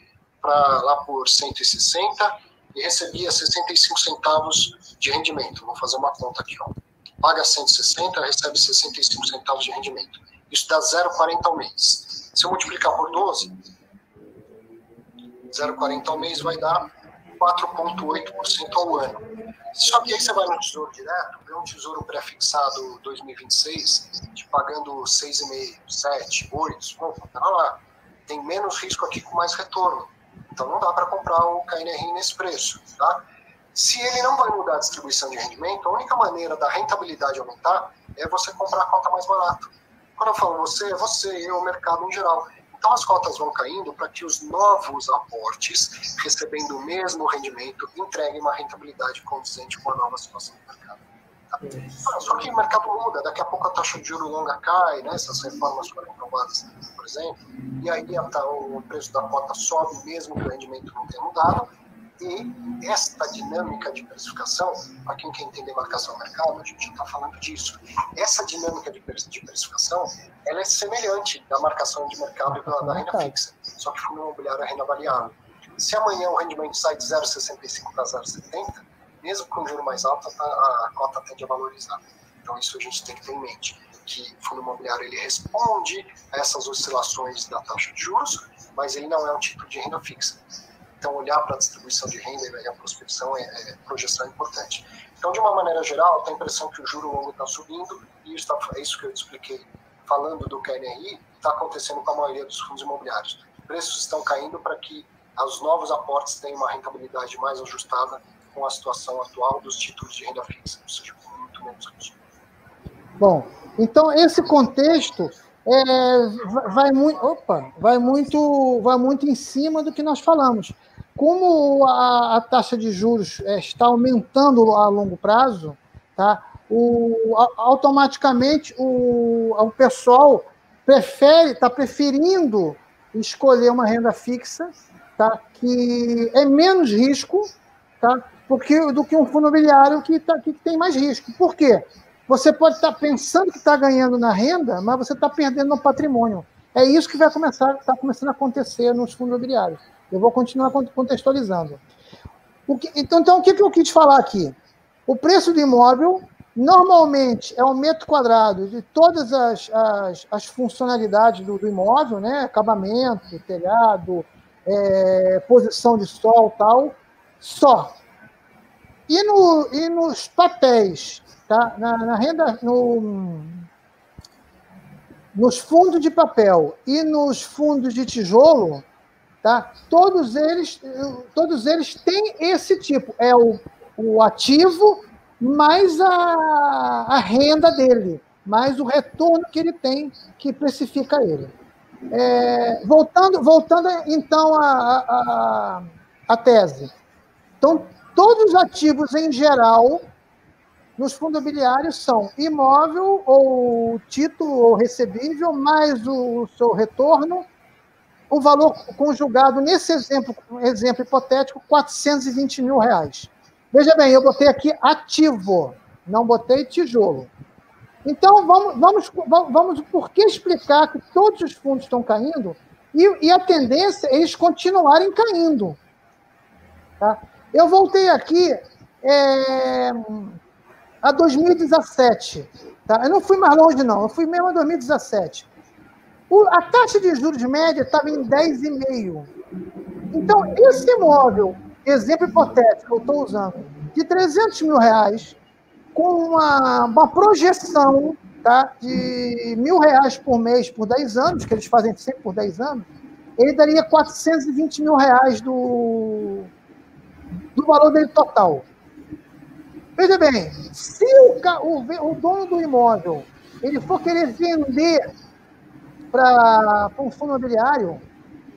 lá por 160 e recebia 65 centavos de rendimento. Vou fazer uma conta aqui, ó. Paga 160, recebe 65 centavos de rendimento. Isso dá 0,40 ao mês. Se eu multiplicar por 12, 0,40 ao mês vai dar 4,8% ao ano. Só que aí você vai no Tesouro Direto, vê um Tesouro pré-fixado 2026, te pagando 6,5%, 7%, 8%. Bom, pera lá, tem menos risco aqui com mais retorno. Então não dá para comprar o KNRI nesse preço. Tá? Se ele não vai mudar a distribuição de rendimento, a única maneira da rentabilidade aumentar é você comprar a cota mais barato. Quando eu falo você, é você, eu, o mercado em geral. Então as cotas vão caindo para que os novos aportes, recebendo o mesmo rendimento, entreguem uma rentabilidade condizente com a nova situação do mercado. Tá? Só que o mercado muda, daqui a pouco a taxa de juros longa cai, né? Essas reformas foram aprovadas, por exemplo, e aí o preço da cota sobe mesmo que o rendimento não tenha mudado. E esta dinâmica de precificação, para quem quer entender marcação ao mercado, a gente já está falando disso. Essa dinâmica de precificação, ela é semelhante da marcação de mercado da renda fixa, só que fundo imobiliário é renda variável. Se amanhã o rendimento sai de 0,65 para 0,70, mesmo com o juro mais alto, a cota tende a valorizar. Então isso a gente tem que ter em mente, que o fundo imobiliário ele responde a essas oscilações da taxa de juros, mas ele não é um título de renda fixa. Então, olhar para a distribuição de renda e a prospecção, projeção é importante. Então, de uma maneira geral, tem a impressão que o juro longo está subindo, e é isso que eu expliquei falando do KNRI, está acontecendo com a maioria dos fundos imobiliários. Preços estão caindo para que os novos aportes tenham uma rentabilidade mais ajustada com a situação atual dos títulos de renda fixa, ou seja, com muito menos risco. Bom, então esse contexto vai muito em cima do que nós falamos. Como a taxa de juros está aumentando a longo prazo, tá? Automaticamente o pessoal está preferindo escolher uma renda fixa, tá? Que é menos risco, tá? do que um fundo imobiliário que tem mais risco. Por quê? Você pode estar pensando que está ganhando na renda, mas você está perdendo no patrimônio. É isso que está começando a acontecer nos fundos imobiliários. Eu vou continuar contextualizando. Então, o que eu quis falar aqui? O preço do imóvel, normalmente, é um metro quadrado de todas as funcionalidades do imóvel, né? Acabamento, telhado, posição de sol, tal, só. E nos papéis, tá? Na renda, nos fundos de papel e nos fundos de tijolo, tá? Todos eles têm esse tipo. É o ativo mais a renda dele, mais o retorno que ele tem, que precifica ele. Voltando então à tese. Então, todos os ativos em geral nos fundos imobiliários são imóvel ou título ou recebível, mais o seu retorno, o valor conjugado, nesse exemplo hipotético, R$420 mil. Veja bem, eu botei aqui ativo, não botei tijolo. Então, vamos por que explicar que todos os fundos estão caindo e a tendência é eles continuarem caindo. Tá? Eu voltei aqui a 2017. Tá? Eu não fui mais longe, não. Eu fui mesmo a 2017. A taxa de juros média estava em 10,5%. Então, esse imóvel, exemplo hipotético que eu estou usando, de R$300 mil, com uma projeção, tá, de R$1.000 por mês por 10 anos, que eles fazem sempre por 10 anos, ele daria 420 mil reais do valor dele total. Veja bem, se o dono do imóvel ele for querer vender para um fundo imobiliário,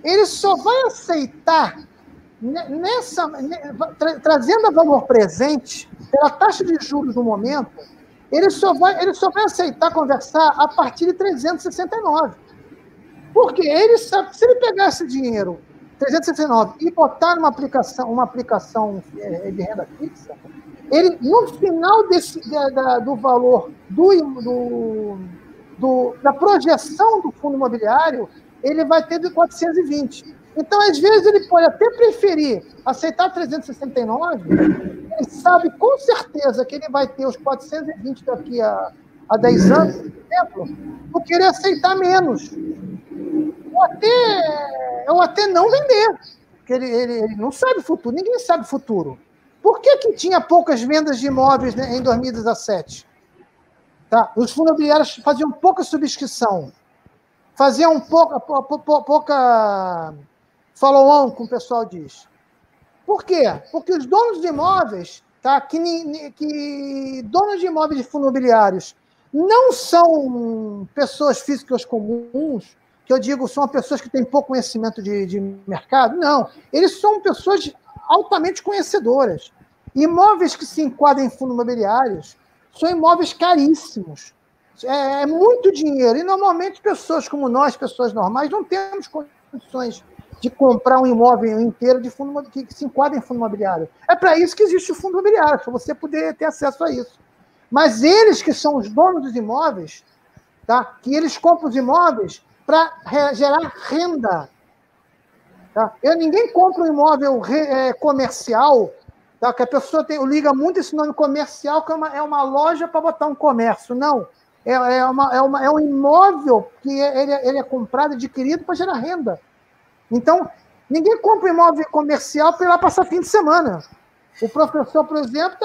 ele só vai aceitar, trazendo a valor presente, pela taxa de juros no momento, ele só vai aceitar conversar a partir de 369. Porque ele sabe, se ele pegar esse dinheiro, 369, e botar numa aplicação de renda fixa, ele, no final do valor da projeção do fundo imobiliário, ele vai ter de 420. Então, às vezes, ele pode até preferir aceitar 369, ele sabe com certeza que ele vai ter os 420 daqui a 10 anos, por exemplo, do que ele aceitar menos. Ou até não vender, porque ele não sabe o futuro, ninguém sabe o futuro. Por que tinha poucas vendas de imóveis, né, em 2017? Tá? Os fundos imobiliários faziam pouca subscrição, faziam pouca follow-on, como o pessoal diz. Por quê? Porque os donos de imóveis, tá, que donos de imóveis de fundos imobiliários não são pessoas físicas comuns, que eu digo são pessoas que têm pouco conhecimento de mercado, não. Eles são pessoas altamente conhecedoras. Imóveis que se enquadram em fundos imobiliários são imóveis caríssimos. É muito dinheiro. E, normalmente, pessoas como nós, pessoas normais, não temos condições de comprar um imóvel inteiro de fundo que se enquadra em fundo imobiliário. É para isso que existe o fundo imobiliário, para você poder ter acesso a isso. Mas eles que são os donos dos imóveis, tá? Que eles compram os imóveis para gerar renda. Tá? Ninguém compra um imóvel comercial, tá? Que a pessoa liga muito esse nome comercial, que é uma loja para botar um comércio. Não. É um imóvel que ele é comprado, adquirido para gerar renda. Então, ninguém compra um imóvel comercial para ir lá passar fim de semana. O professor, por exemplo,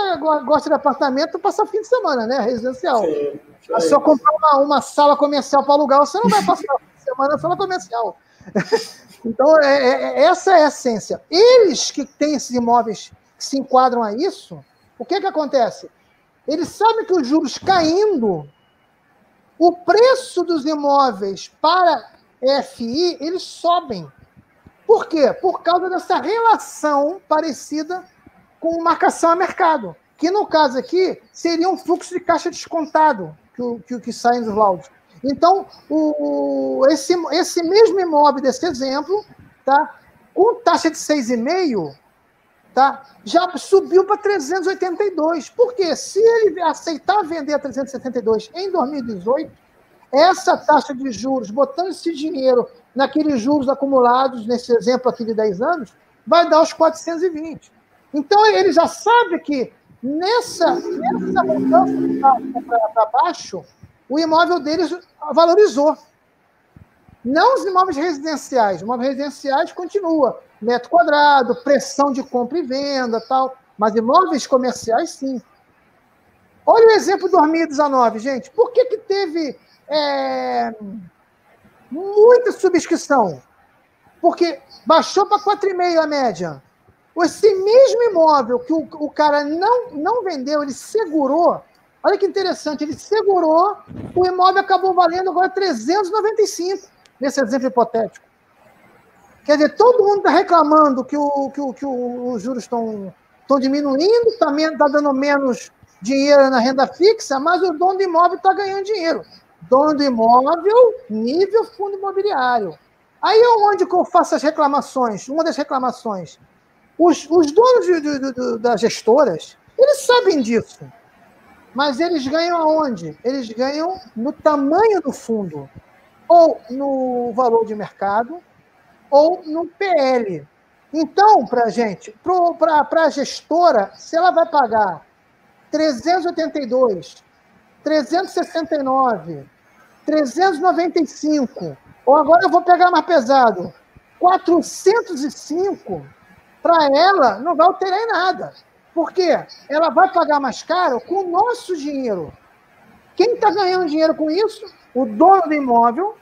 gosta de apartamento para passar fim de semana, né? Residencial. Sim, se eu comprar uma sala comercial para alugar, você não vai passar fim de semana na sala comercial. Então, essa é a essência. Eles que têm esses imóveis que se enquadram a isso, o que acontece? Eles sabem que os juros caindo, o preço dos imóveis para FI, eles sobem. Por quê? Por causa dessa relação parecida com marcação a mercado, que no caso aqui seria um fluxo de caixa descontado que sai dos laudos. Então, esse mesmo imóvel desse exemplo, tá, com taxa de 6,5%, tá, já subiu para 382. Por quê? Se ele aceitar vender a 372 em 2018, essa taxa de juros, botando esse dinheiro naqueles juros acumulados, nesse exemplo aqui de 10 anos, vai dar os 420. Então, ele já sabe que nessa mudança para baixo, o imóvel deles valorizou. Não os imóveis residenciais. Os imóveis residenciais continua. Metro quadrado, pressão de compra e venda, tal. Mas imóveis comerciais, sim. Olha o exemplo de 2019, gente. Por que teve muita subscrição? Porque baixou para 4,5 a média. Esse mesmo imóvel que o cara não vendeu, ele segurou. Olha que interessante, ele segurou, o imóvel acabou valendo agora 395, nesse exemplo hipotético. Quer dizer, todo mundo está reclamando que os juros estão diminuindo, está dando menos dinheiro na renda fixa, mas o dono do imóvel está ganhando dinheiro. Dono do imóvel, nível fundo imobiliário. Aí é onde que eu faço as reclamações, uma das reclamações. Os donos das gestoras, eles sabem disso. Mas eles ganham aonde? Eles ganham no tamanho do fundo. Ou no valor de mercado, ou no PL. Então, para a gestora, se ela vai pagar 382, 369, 395, ou agora eu vou pegar mais pesado, 405, para ela não vai alterar em nada. Por quê? Ela vai pagar mais caro com o nosso dinheiro. Quem está ganhando dinheiro com isso? O dono do imóvel,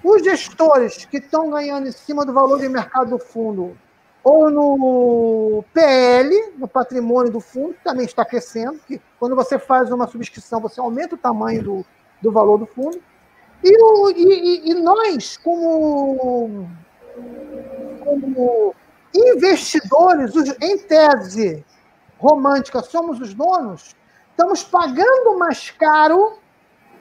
os gestores que estão ganhando em cima do valor de mercado do fundo, ou no PL, no patrimônio do fundo, que também está crescendo, que quando você faz uma subscrição, você aumenta o tamanho do valor do fundo. E nós, como investidores, em tese romântica, somos os donos, estamos pagando mais caro,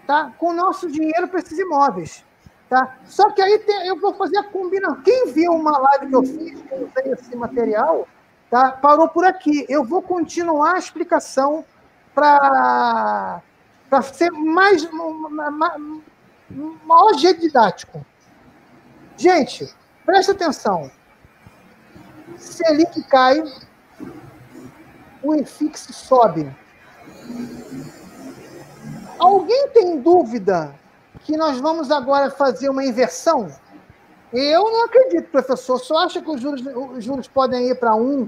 tá, com o nosso dinheiro para esses imóveis. Tá? Só que aí eu vou fazer a combinação. Quem viu uma live que eu fiz, que eu usei esse material, tá, parou por aqui. Eu vou continuar a explicação para ser maior jeito didático. Gente, presta atenção. Selic cai, o IFIX sobe. Alguém tem dúvida que nós vamos agora fazer uma inversão? Eu não acredito, professor. Só acha que os juros podem ir para 1,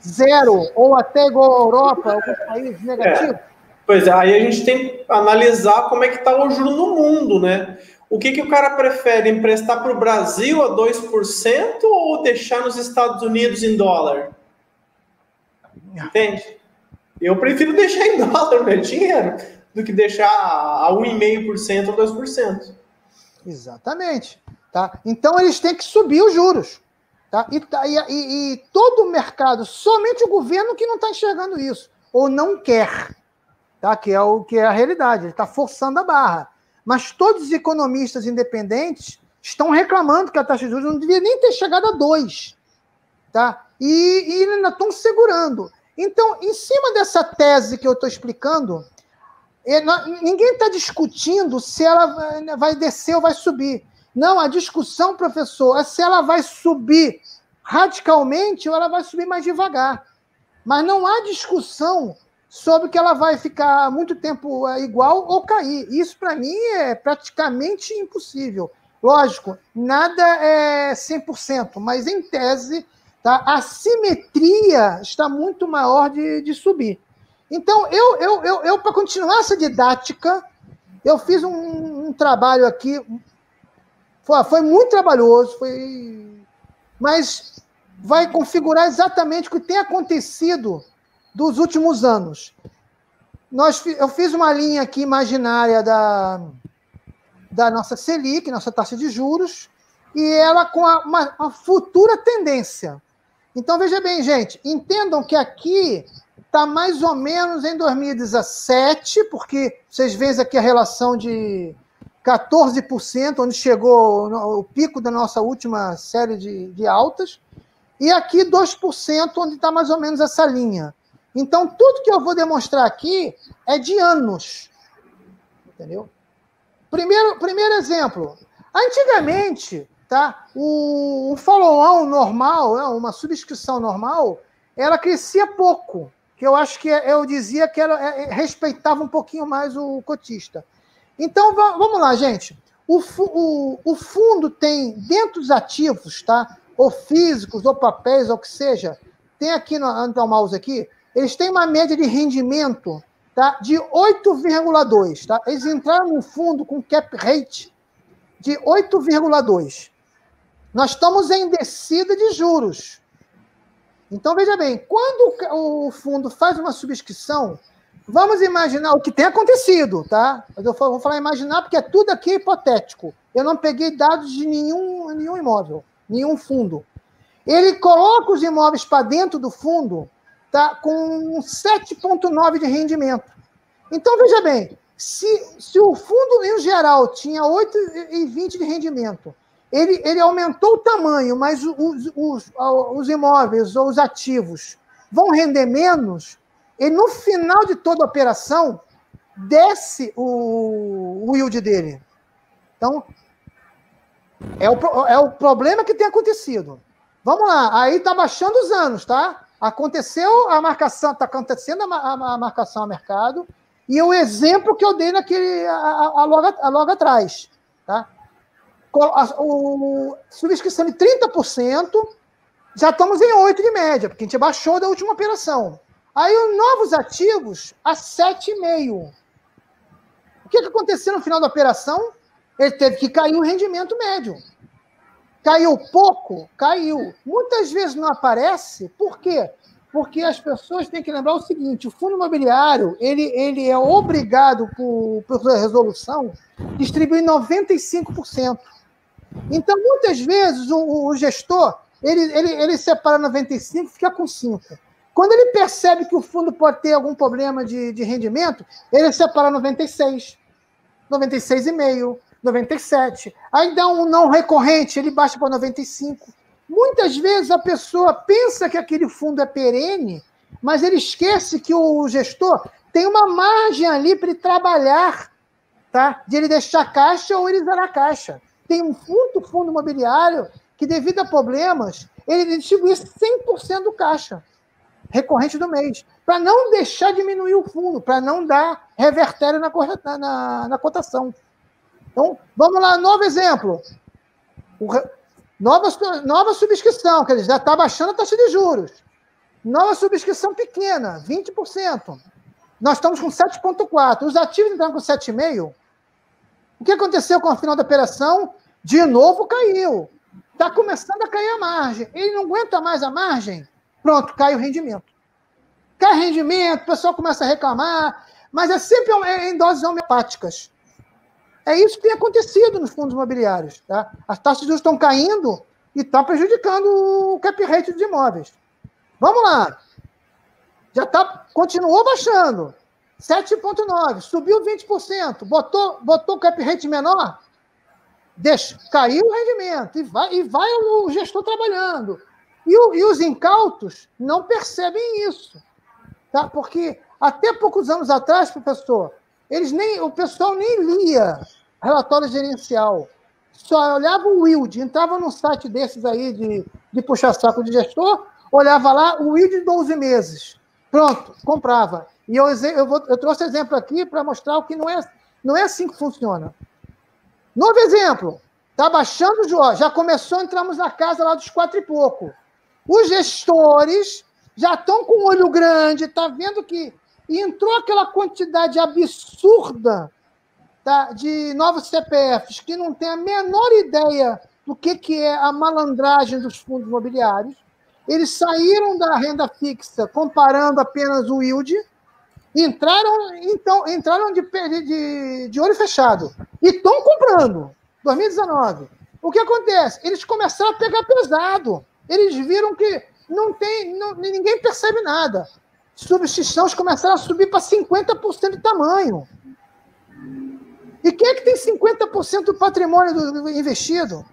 0, ou até igual à Europa, alguns países negativos? Pois é, aí a gente tem que analisar como é que está o juro no mundo, né? O que o cara prefere, emprestar para o Brasil a 2% ou deixar nos Estados Unidos em dólar? Entende? Eu prefiro deixar em dólar meu dinheiro do que deixar a 1,5% ou 2%. Exatamente. Tá? Então, eles têm que subir os juros. Tá? E todo o mercado, somente o governo que não está enxergando isso, ou não quer, tá? Que é a realidade, ele está forçando a barra. Mas todos os economistas independentes estão reclamando que a taxa de juros não devia nem ter chegado a 2%. Tá? E ainda estão segurando. Então, em cima dessa tese que eu estou explicando, ninguém está discutindo se ela vai descer ou vai subir. Não, a discussão, professor, é se ela vai subir radicalmente ou ela vai subir mais devagar. Mas não há discussão sobre que ela vai ficar muito tempo igual ou cair. Isso, para mim, é praticamente impossível. Lógico, nada é 100%, mas, em tese, tá, a simetria está muito maior de subir. Então, eu para continuar essa didática, eu fiz um trabalho aqui, foi muito trabalhoso, mas vai configurar exatamente o que tem acontecido dos últimos anos. Eu fiz uma linha aqui imaginária da nossa Selic, nossa taxa de juros, e ela com uma futura tendência. Então, veja bem, gente, entendam que aqui está mais ou menos em 2017, porque vocês veem aqui a relação de 14%, onde chegou o pico da nossa última série de altas, e aqui 2%, onde está mais ou menos essa linha. Então, tudo que eu vou demonstrar aqui é de anos. Entendeu? Primeiro exemplo. Antigamente, tá, o follow-on normal, uma subscrição normal, ela crescia pouco. Que eu acho que eu dizia que ela respeitava um pouquinho mais o cotista. Então, vamos lá, gente. O fundo tem, dentro dos ativos, tá, ou físicos, ou papéis, ou o que seja, tem aqui, no mouse aqui, eles têm uma média de rendimento, tá, de 8,2. Tá? Eles entraram no fundo com cap rate de 8,2. Nós estamos em descida de juros. Então, veja bem, quando o fundo faz uma subscrição, vamos imaginar o que tem acontecido, tá? Eu vou falar imaginar porque tudo aqui é hipotético. Eu não peguei dados de nenhum imóvel, nenhum fundo. Ele coloca os imóveis para dentro do fundo, tá, com 7,9 de rendimento. Então, veja bem, se o fundo, em geral, tinha 8,20 de rendimento, ele aumentou o tamanho, mas os imóveis ou os ativos vão render menos, e no final de toda a operação, desce o yield dele. Então, é o problema que tem acontecido. Vamos lá, aí está baixando os anos, tá? Aconteceu a marcação, está acontecendo a marcação a mercado, e o exemplo que eu dei logo atrás, tá? Subscrição de 30%, já estamos em 8% de média, porque a gente baixou da última operação. Aí os novos ativos a 7,5%. O que aconteceu no final da operação? Ele teve que cair o rendimento médio. Caiu pouco? Caiu. Muitas vezes não aparece. Por quê? Porque as pessoas têm que lembrar o seguinte, o fundo imobiliário, ele é obrigado, por resolução, a distribuir 95%. Então, muitas vezes, o gestor, ele separa 95% e fica com 5%. Quando ele percebe que o fundo pode ter algum problema de rendimento, ele separa 96%, 96,5%, 97%. Aí dá um não recorrente, ele baixa para 95%. Muitas vezes a pessoa pensa que aquele fundo é perene, mas ele esquece que o gestor tem uma margem ali para ele trabalhar, tá? De ele deixar caixa ou ele zerar a caixa. Tem muito fundo imobiliário que, devido a problemas, ele distribui 100% do caixa recorrente do mês, para não deixar diminuir o fundo, para não dar revertério na cotação. Então, vamos lá, novo exemplo. Nova subscrição, quer dizer, já está baixando a taxa de juros. Nova subscrição pequena, 20%. Nós estamos com 7,4%. Os ativos entraram com 7,5%. O que aconteceu com o final da operação? De novo caiu. Está começando a cair a margem. Ele não aguenta mais a margem? Pronto, cai o rendimento. Cai o rendimento, o pessoal começa a reclamar, mas é sempre em doses homeopáticas. É isso que tem acontecido nos fundos imobiliários. Tá? As taxas de juros estão caindo e estão prejudicando o cap rate dos imóveis. Vamos lá. Continuou baixando. 7,9%. Subiu 20%. Botou o cap rate menor. Caiu o rendimento. E vai o gestor trabalhando. E os incautos não percebem isso. Tá? Porque até poucos anos atrás, professor, o pessoal nem lia relatório gerencial. Só olhava o yield. Entrava num site desses aí de puxar saco de gestor, olhava lá o yield de 12 meses. Pronto, comprava. E eu trouxe exemplo aqui para mostrar o que não é assim que funciona. Novo exemplo. Está baixando o juros. Já começou, entramos na casa lá dos 4 e pouco. Os gestores já estão com o olho grande, está vendo que entrou aquela quantidade absurda, tá, de novos CPFs que não tem a menor ideia do que é a malandragem dos fundos imobiliários. Eles saíram da renda fixa comparando apenas o yield, entraram de olho fechado e estão comprando. 2019. O que acontece? Eles começaram a pegar pesado. Eles viram que ninguém percebe nada. Substituições começaram a subir para 50% de tamanho. E quem é que tem 50% do patrimônio do investido?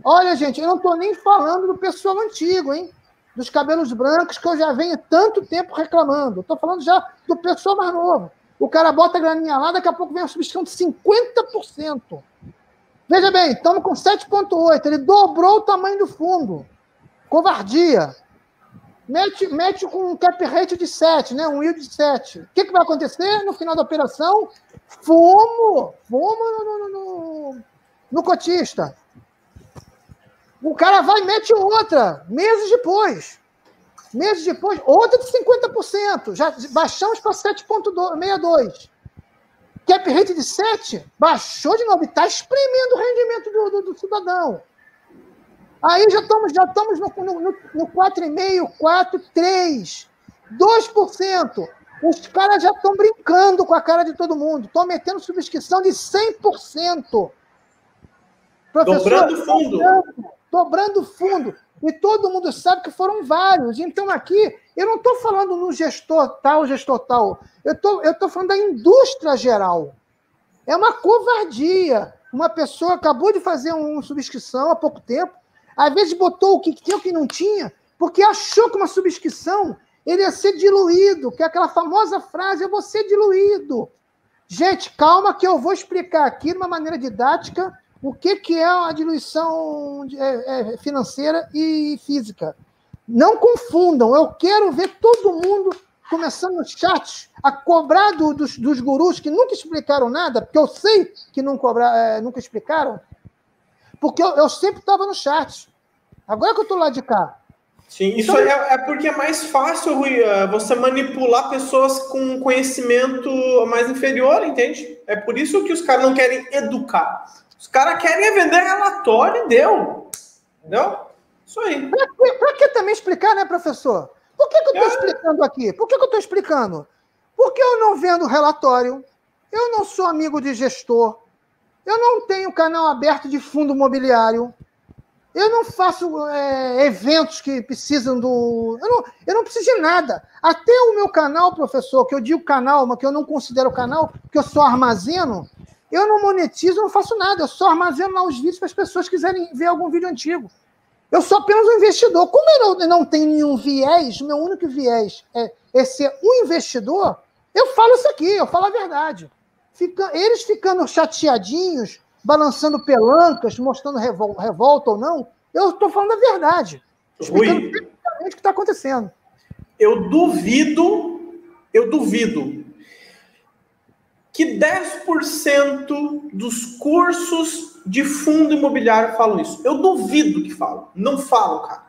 Olha, gente, eu não estou nem falando do pessoal antigo, hein? Dos cabelos brancos, que eu já venho tanto tempo reclamando. Estou falando já do pessoal mais novo. O cara bota a graninha lá, daqui a pouco vem a substituição de 50%. Veja bem, estamos com 7,8%. Ele dobrou o tamanho do fundo. Covardia. Mete com um cap rate de 7, né? Um yield de 7. O que vai acontecer no final da operação? Fumo no cotista. O cara vai e mete outra, meses depois, outra de 50%. Já baixamos para 7,62. Cap rate de 7, baixou de novo. Está espremendo o rendimento do cidadão. Aí já estamos no 4,5%, 4%, 3%, 2%. Os caras já estão brincando com a cara de todo mundo. Estão metendo subscrição de 100%. Dobrando o fundo. Dobrando o fundo. E todo mundo sabe que foram vários. Então, aqui, eu não estou falando no gestor tal. Eu estou falando da indústria geral. É uma covardia. Uma pessoa acabou de fazer uma subscrição há pouco tempo, às vezes botou o que tinha e o que não tinha, porque achou que uma subscrição ele ia ser diluído, que é aquela famosa frase, eu vou ser diluído. Gente, calma que eu vou explicar aqui de uma maneira didática o que é a diluição financeira e física. Não confundam, eu quero ver todo mundo começando no chat a cobrar dos gurus que nunca explicaram nada, porque eu sei que nunca explicaram, porque eu sempre estava no chat. Agora que eu estou lá de cá. Sim, isso então, é porque é mais fácil, Rui, você manipular pessoas com conhecimento mais inferior, entende? É por isso que os caras não querem educar. Os caras querem vender relatório e deu. Entendeu? Isso aí. Para que também explicar, né, professor? Por que eu estou explicando aqui? Por que eu estou explicando? Porque eu não vendo relatório, eu não sou amigo de gestor, eu não tenho canal aberto de fundo imobiliário, eu não faço eventos que precisam do... Eu não preciso de nada. Até o meu canal, professor, que eu digo canal, mas que eu não considero canal, porque eu só armazeno, eu não monetizo, eu não faço nada. Eu só armazeno lá os vídeos para as pessoas que quiserem ver algum vídeo antigo. Eu sou apenas um investidor. Como eu não tenho nenhum viés, meu único viés é ser um investidor, eu falo isso aqui, eu falo a verdade. Eles ficando chateadinhos, balançando pelancas, mostrando revolta ou não, eu estou falando a verdade. Explicando perfeitamente o que está acontecendo. Eu duvido que 10% dos cursos de fundo imobiliário falam isso. Eu duvido que falam. Não falam, cara.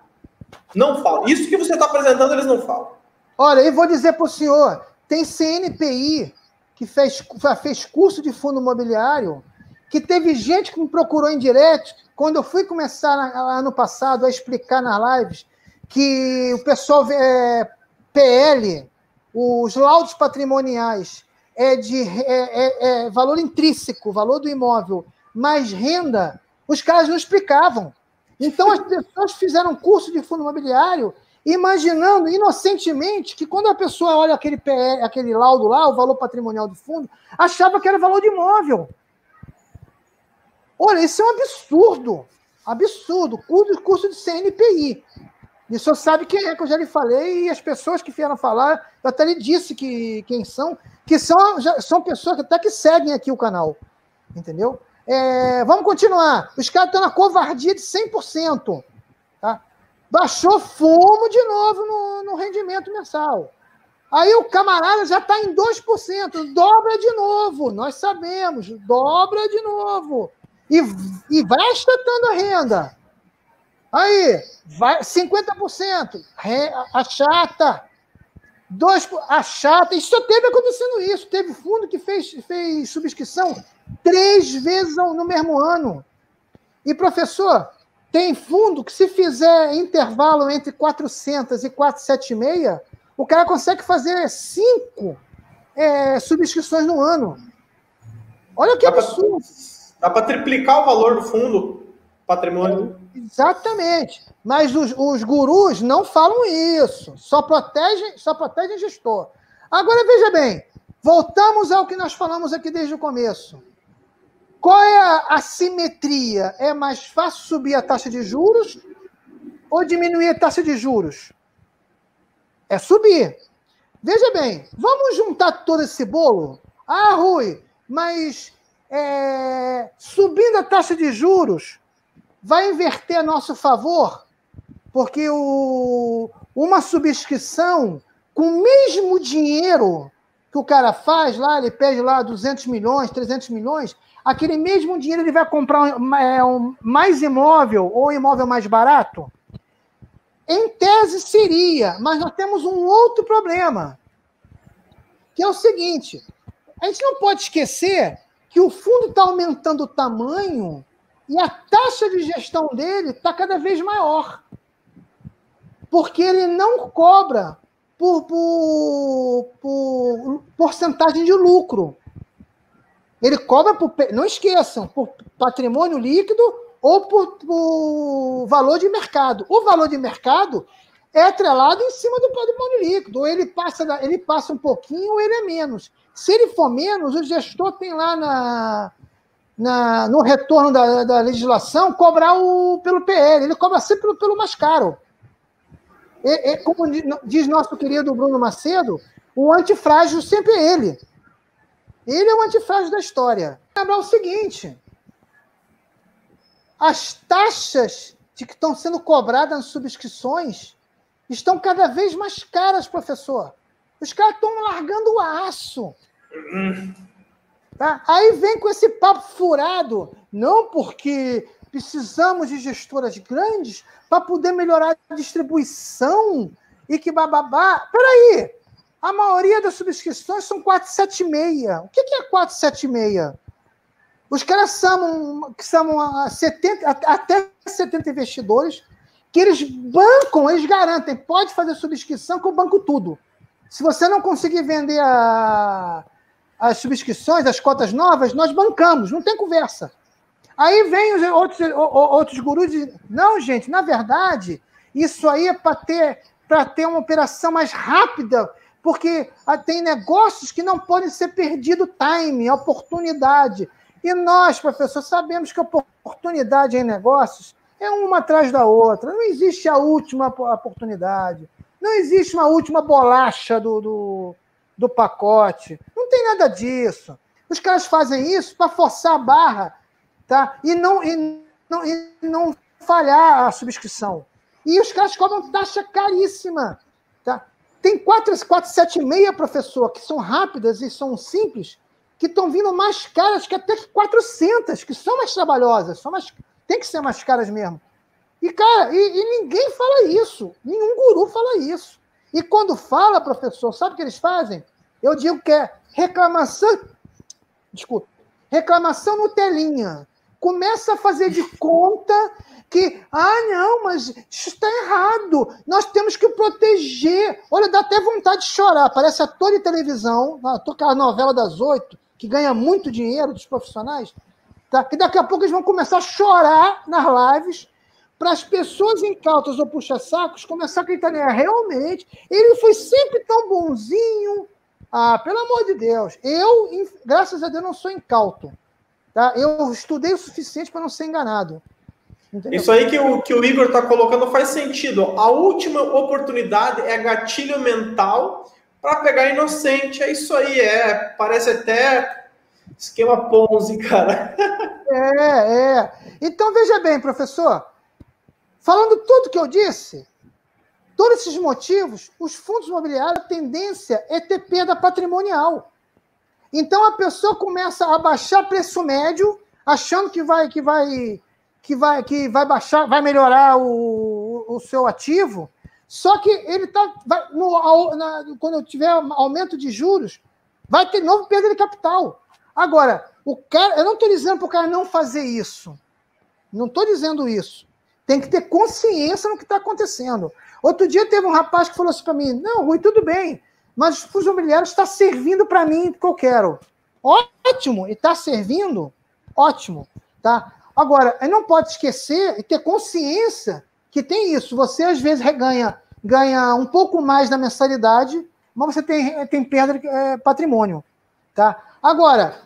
Não falam. Isso que você está apresentando, eles não falam. Olha, eu vou dizer para o senhor, tem CNPI que fez curso de fundo imobiliário, que teve gente que me procurou em direct, quando eu fui começar ano passado a explicar nas lives, que o pessoal PL, os laudos patrimoniais, é valor intrínseco, valor do imóvel, mais renda, os caras não explicavam. Então, as pessoas fizeram curso de fundo imobiliário imaginando inocentemente que quando a pessoa olha aquele laudo lá, o valor patrimonial do fundo, achava que era valor de imóvel. Olha, isso é um absurdo. Absurdo. Curso de CNPI. E o senhor sabe quem é, que eu já lhe falei, e as pessoas que vieram falar, eu até lhe disse quem são, que são pessoas que até que seguem aqui o canal. Entendeu? Vamos continuar. Os caras estão na covardia de 100%. Tá? Baixou fumo de novo no rendimento mensal. Aí o camarada já está em 2%. Dobra de novo. Nós sabemos. Dobra de novo. E vai estatando a renda. Aí, vai 50%. Achata. Achata. E só teve acontecendo isso. Teve fundo que fez subscrição 3 vezes no mesmo ano. E, professor, tem fundo que se fizer intervalo entre 400 e 476, o cara consegue fazer 5 subscrições no ano. Olha que absurdo. Dá para triplicar o valor do fundo patrimônio. Exatamente. Mas os gurus não falam isso. Só protegem gestor. Agora, veja bem. Voltamos ao que nós falamos aqui desde o começo. Qual é a simetria? É mais fácil subir a taxa de juros ou diminuir a taxa de juros? É subir. Veja bem, vamos juntar todo esse bolo? Ah, Rui, mas subindo a taxa de juros vai inverter a nosso favor? Porque uma subscrição com o mesmo dinheiro que o cara faz lá, ele pede lá 200 milhões, 300 milhões, aquele mesmo dinheiro ele vai comprar mais imóvel ou imóvel mais barato? Em tese seria, mas nós temos um outro problema, que é o seguinte, a gente não pode esquecer que o fundo está aumentando o tamanho e a taxa de gestão dele está cada vez maior. Porque ele não cobra por porcentagem de lucro. Ele cobra, não esqueçam, por patrimônio líquido ou por valor de mercado. O valor de mercado é atrelado em cima do patrimônio líquido. Ou ele passa um pouquinho ou ele é menos. Se ele for menos, o gestor tem lá no retorno da legislação cobrar pelo PL. Ele cobra sempre pelo mais caro. Como diz nosso querido Bruno Macedo, o antifrágil sempre é ele. Ele é o antifrágil da história. Lembrar o seguinte, as taxas que estão sendo cobradas nas subscrições estão cada vez mais caras, professor. Os caras estão largando o aço. Tá? Aí vem com esse papo furado, não porque precisamos de gestoras grandes para poder melhorar a distribuição e que bababá. Peraí, a maioria das subscrições são 476. O que é 476? Os caras chamam até 70 investidores, que eles bancam, eles garantem, pode fazer subscrição que eu banco tudo. Se você não conseguir vender as subscrições, as cotas novas, nós bancamos, não tem conversa. Aí vem os outros gurus e dizem, não, gente, na verdade, isso aí é para ter uma operação mais rápida, porque tem negócios que não podem ser perdido time, a oportunidade. E nós, professor, sabemos que a oportunidade em negócios é uma atrás da outra. Não existe a última oportunidade. Não existe uma última bolacha do pacote. Não tem nada disso. Os caras fazem isso para forçar a barra, tá? E não falhar a subscrição. E os caras cobram taxa caríssima. Tá? Tem 476, professor, que são rápidas e são simples, que estão vindo mais caras que até 400, que são mais trabalhosas, tem que ser mais caras mesmo. E, cara, e ninguém fala isso. Nenhum guru fala isso. E quando fala, professor, sabe o que eles fazem? Eu digo que é reclamação Nutelinha. Começa a fazer de conta que, não, mas isso está errado. Nós temos que proteger. Olha, dá até vontade de chorar. Parece ator de televisão, aquela novela das 8, que ganha muito dinheiro dos profissionais, tá? Que daqui a pouco eles vão começar a chorar nas lives para as pessoas incautas ou puxa-sacos começar a acreditar, realmente, ele foi sempre tão bonzinho. Pelo amor de Deus. Eu, graças a Deus, não sou incauto. Tá? Eu estudei o suficiente para não ser enganado. Entendeu? Isso aí que o Igor está colocando faz sentido. A última oportunidade é gatilho mental para pegar inocente. É isso aí, parece até esquema Ponzi, cara. Então, veja bem, professor. Falando tudo que eu disse, todos esses motivos, os fundos imobiliários, a tendência é ter perda patrimonial. Então, a pessoa começa a baixar preço médio, achando que vai baixar, vai melhorar o seu ativo, só que ele quando tiver aumento de juros, vai ter novo perda de capital. Agora, eu não estou dizendo para o cara não fazer isso. Não estou dizendo isso. Tem que ter consciência no que está acontecendo. Outro dia teve um rapaz que falou assim para mim, não, Rui, tudo bem, mas os fundos imobiliários estão servindo para mim o que eu quero. Ótimo, e está servindo? Ótimo. Tá? Agora, ele não pode esquecer e ter consciência que tem isso. Você, às vezes, ganha um pouco mais na mensalidade, mas você tem perda de patrimônio. Tá? Agora,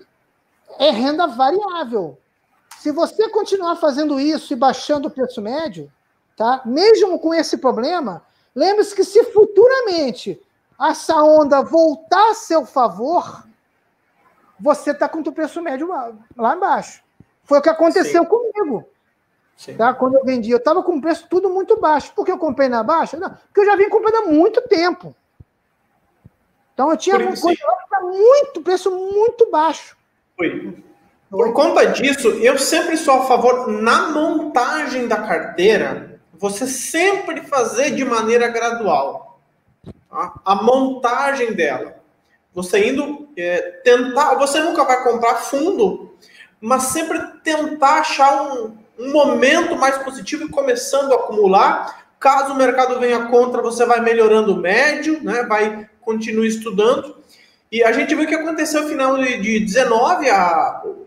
é renda variável. Se você continuar fazendo isso e baixando o preço médio, tá? Mesmo com esse problema, lembre-se que se futuramente essa onda voltar a seu favor, você está com o preço médio lá embaixo. Foi o que aconteceu comigo. Tá? Quando eu vendi, eu estava com o preço tudo muito baixo. Por que eu comprei na baixa? Não, porque eu já vim comprando há muito tempo. Então eu tinha preço muito baixo. Por conta disso, eu sempre sou a favor, na montagem da carteira, você sempre fazer de maneira gradual. Tá? A montagem dela. Você indo tentar, você nunca vai comprar fundo, mas sempre tentar achar um momento mais positivo e começando a acumular. Caso o mercado venha contra, você vai melhorando o médio, né? Vai continuar estudando. E a gente viu o que aconteceu no final de 19, o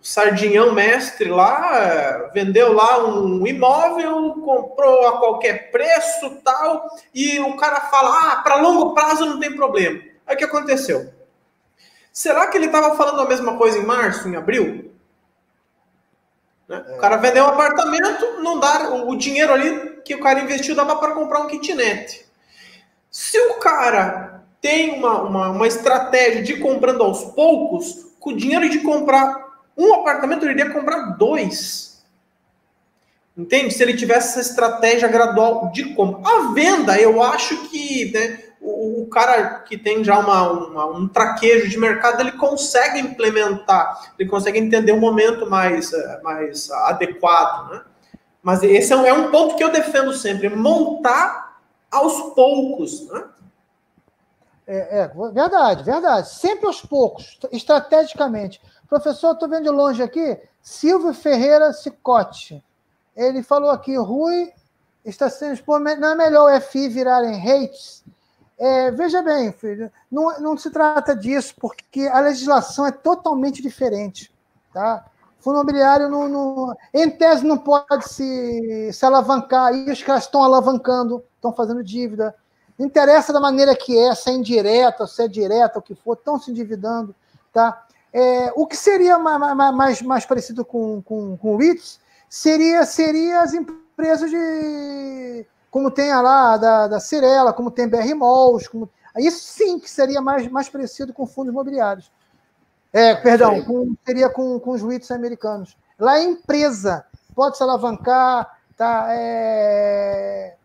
Sardinhão mestre lá, vendeu lá um imóvel, comprou a qualquer preço, tal, e o cara fala, para longo prazo não tem problema. Aí o que aconteceu? Será que ele estava falando a mesma coisa em março, em abril? Né? O cara vendeu um apartamento, não dá o dinheiro ali que o cara investiu dava para comprar um kitnet. Se o cara tem uma estratégia de comprando aos poucos, com o dinheiro de comprar um apartamento, ele iria comprar 2. Entende? Se ele tivesse essa estratégia gradual de compra. A venda, eu acho que, né, o cara que tem já um traquejo de mercado, ele consegue implementar, ele consegue entender o momento mais adequado, né? Mas esse é um ponto que eu defendo sempre, montar aos poucos, né? Verdade. Sempre aos poucos, estrategicamente. Professor, estou vendo de longe aqui, Silvio Ferreira Cicotti. Ele falou aqui, Rui está sendo... Não é melhor o FI virarem hates? Veja bem, filho, não se trata disso, porque a legislação é totalmente diferente. Tá? Fundo imobiliário, em tese, não pode se alavancar, e os caras estão alavancando, estão fazendo dívida. Não interessa da maneira que é, se é indireta, se é direta, o que for, estão se endividando. Tá? O que seria mais parecido com o REITs seria as empresas de... como tem a lá da Cirela, como tem BR Malls. Isso sim que seria mais parecido com fundos imobiliários. Seria com os REITs americanos. Lá é empresa, pode se alavancar, tá? É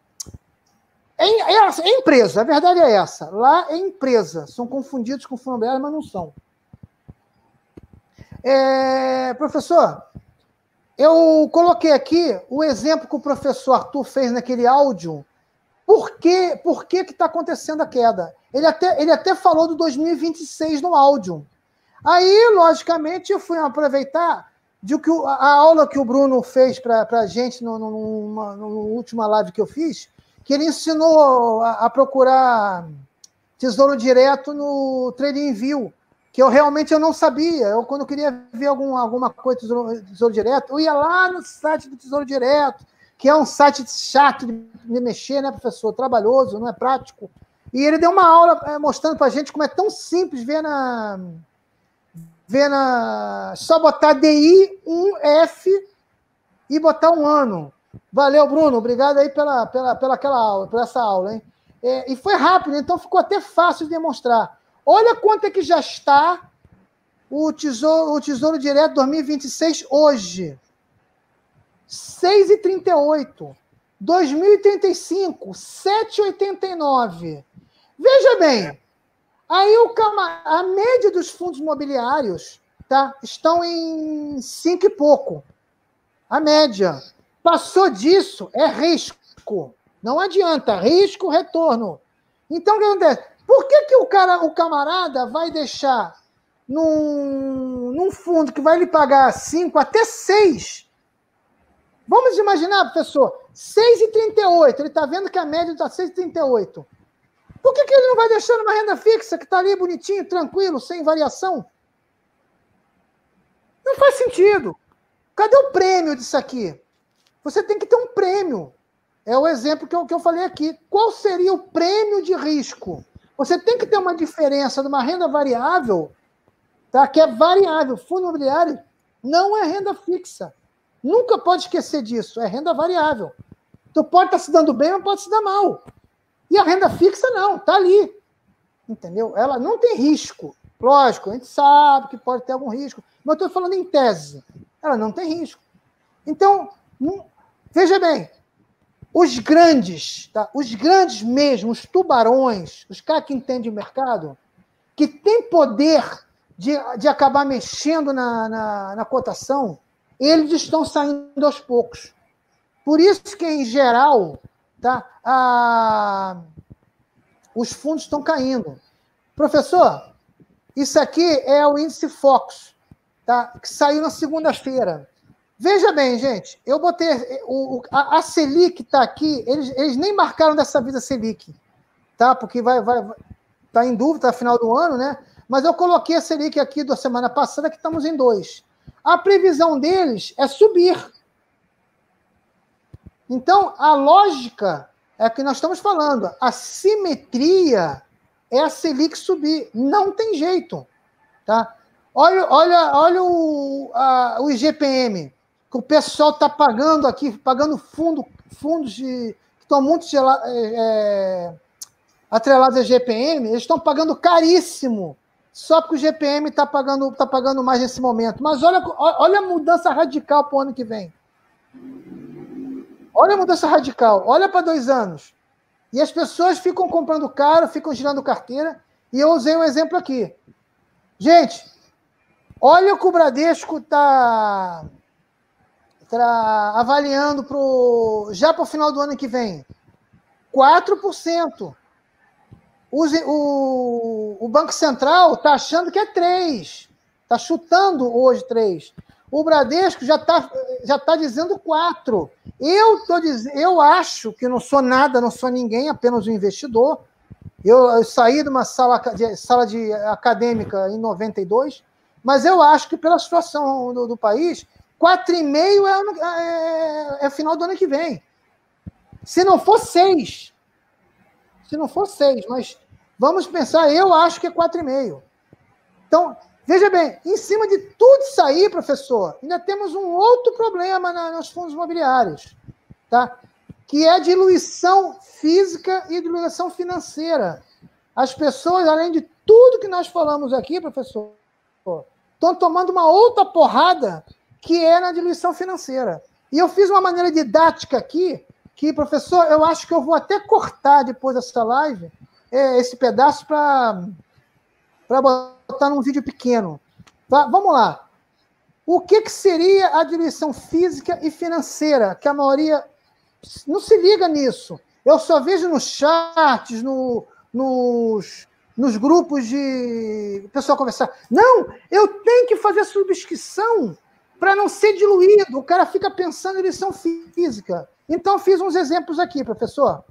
empresa, a verdade é essa. Lá é empresa. São confundidos com fundo imobiliário, mas não são. Professor, eu coloquei aqui o exemplo que o professor Arthur fez naquele áudio. Por que está acontecendo a queda? Ele até falou do 2026 no áudio. Aí, logicamente, eu fui aproveitar a aula que o Bruno fez para a gente na última live que eu fiz, que ele ensinou a procurar tesouro direto no TradingView, que eu não sabia. Quando eu queria ver alguma coisa do Tesouro Direto, eu ia lá no site do Tesouro Direto, que é um site chato de mexer, né, professor? Trabalhoso, não é prático. E ele deu uma aula mostrando para a gente como é tão simples só botar DI 1F e botar um ano. Valeu, Bruno. Obrigado aí por essa aula, hein? E foi rápido, então ficou até fácil de demonstrar. Olha quanto é que já está o Tesouro Direto 2026 hoje. 6,38. 2035, 7,89. Veja bem, aí a média dos fundos imobiliários, tá, estão em 5 e pouco. A média. Passou disso, é risco. Não adianta. Risco, retorno. Então, o que acontece? Por que o camarada vai deixar num fundo que vai lhe pagar 5 até 6? Vamos imaginar, professor, 6,38. Ele está vendo que a média está 6,38. Por que ele não vai deixar numa renda fixa que está ali bonitinho, tranquilo, sem variação? Não faz sentido. Cadê o prêmio disso aqui? Você tem que ter um prêmio. É o exemplo que eu falei aqui. Qual seria o prêmio de risco? Você tem que ter uma diferença de uma renda variável, tá? Que é variável. Fundo imobiliário não é renda fixa. Nunca pode esquecer disso. É renda variável. Tu pode estar se dando bem, mas pode se dar mal. E a renda fixa não, está ali. Entendeu? Ela não tem risco. Lógico, a gente sabe que pode ter algum risco. Mas eu estou falando em tese. Ela não tem risco. Então, veja bem. Os grandes, tá? Os grandes mesmo, os tubarões, os caras que entendem o mercado, que têm poder de acabar mexendo na cotação, eles estão saindo aos poucos. Por isso que, em geral, tá, os fundos estão caindo. Professor, isso aqui é o índice Fox, tá, que saiu na segunda-feira. Veja bem, gente, eu botei a Selic está aqui, eles nem marcaram dessa vez a Selic, tá? Porque tá em dúvida, tá final do ano, né? Mas eu coloquei a Selic aqui da semana passada, que estamos em 2. A previsão deles é subir. Então, a lógica é que nós estamos falando, a simetria é a Selic subir, não tem jeito, tá? Olha o IGPM, que o pessoal está pagando aqui, pagando fundos que estão muito atrelados a GPM, eles estão pagando caríssimo, só porque o GPM está pagando mais nesse momento. Mas olha a mudança radical para o ano que vem. Olha a mudança radical, olha para 2 anos. E as pessoas ficam comprando caro, ficam girando carteira, e eu usei um exemplo aqui. Gente, olha o que o Bradesco está avaliando já para o final do ano que vem. 4%. O Banco Central está achando que é 3%. Está chutando hoje 3. O Bradesco já tá dizendo 4. Eu acho que não sou nada, não sou ninguém, apenas um investidor. Eu saí de uma sala de acadêmica em 92, mas eu acho que pela situação do país, 4,5 é final do ano que vem. Se não for 6. Se não for 6, mas vamos pensar, eu acho que é 4,5. Então, veja bem, em cima de tudo isso aí, professor, ainda temos um outro problema nos fundos imobiliários, tá? Que é a diluição física e diluição financeira. As pessoas, além de tudo que nós falamos aqui, professor, estão tomando uma outra porrada, que é na diluição financeira. E eu fiz uma maneira didática aqui, que, professor, eu acho que eu vou até cortar depois dessa live, esse pedaço para botar num vídeo pequeno. Tá? Vamos lá. O que seria a diluição física e financeira? Que a maioria não se liga nisso. Eu só vejo nos chats, nos grupos de pessoal conversar. Não, eu tenho que fazer subscrição para não ser diluído. O cara fica pensando em diluição física. Então, eu fiz uns exemplos aqui, professor.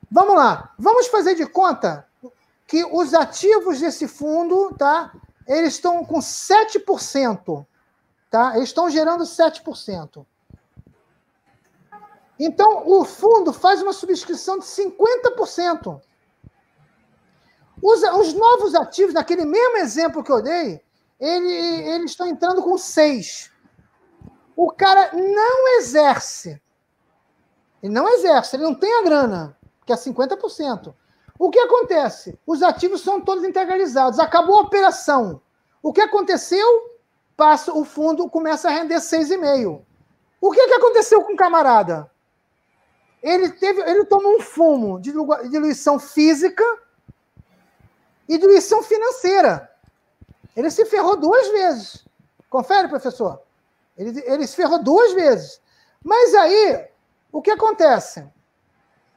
Vamos lá. Vamos fazer de conta que os ativos desse fundo, tá? Eles estão com 7%. Tá? Eles estão gerando 7%. Então, o fundo faz uma subscrição de 50%. Os novos ativos, naquele mesmo exemplo que eu dei, eles estão entrando com 6%. O cara não exerce. Ele não exerce, ele não tem a grana, que é 50%. O que acontece? Os ativos são todos integralizados. Acabou a operação. O que aconteceu? O fundo começa a render 6,5%. O que aconteceu com o camarada? Ele tomou um fumo de diluição física e diluição financeira. Ele se ferrou 2 vezes. Confere, professor? Ele se ferrou 2 vezes. Mas aí, o que acontece?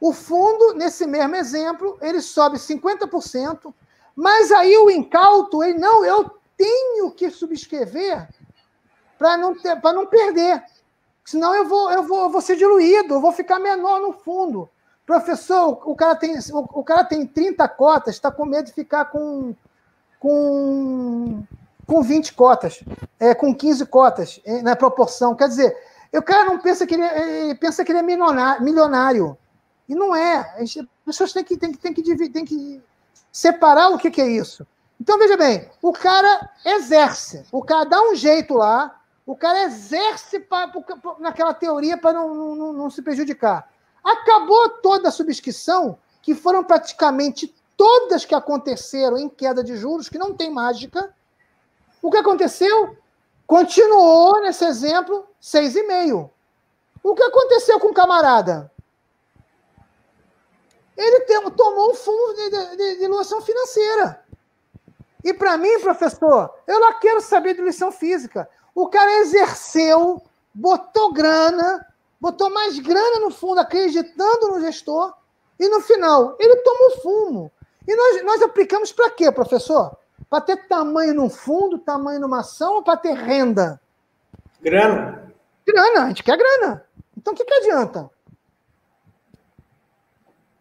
O fundo, nesse mesmo exemplo, ele sobe 50%, mas aí o incauto, eu tenho que subscrever para não perder. Senão eu vou ser diluído, eu vou ficar menor no fundo. Professor, o cara tem 30 cotas, está com medo de ficar com 20 cotas, com 15 cotas na proporção. Quer dizer, o cara não pensa que ele pensa que ele é milionário. E não é. As pessoas têm que separar o que é isso. Então, veja bem, o cara exerce, o cara dá um jeito lá, o cara exerce naquela teoria para não se prejudicar. Acabou toda a subscrição, que foram praticamente todas que aconteceram em queda de juros, que não tem mágica. O que aconteceu? Continuou, nesse exemplo, 6,5%. O que aconteceu com o camarada? Ele tomou um fundo de diluição financeira. E para mim, professor, eu não quero saber de diluição física. O cara exerceu, botou mais grana no fundo, acreditando no gestor, e no final, ele tomou fumo. E nós aplicamos para quê, professor? Para ter tamanho num fundo, tamanho numa ação, ou para ter renda? Grana. Grana, a gente quer grana. Então, o que adianta?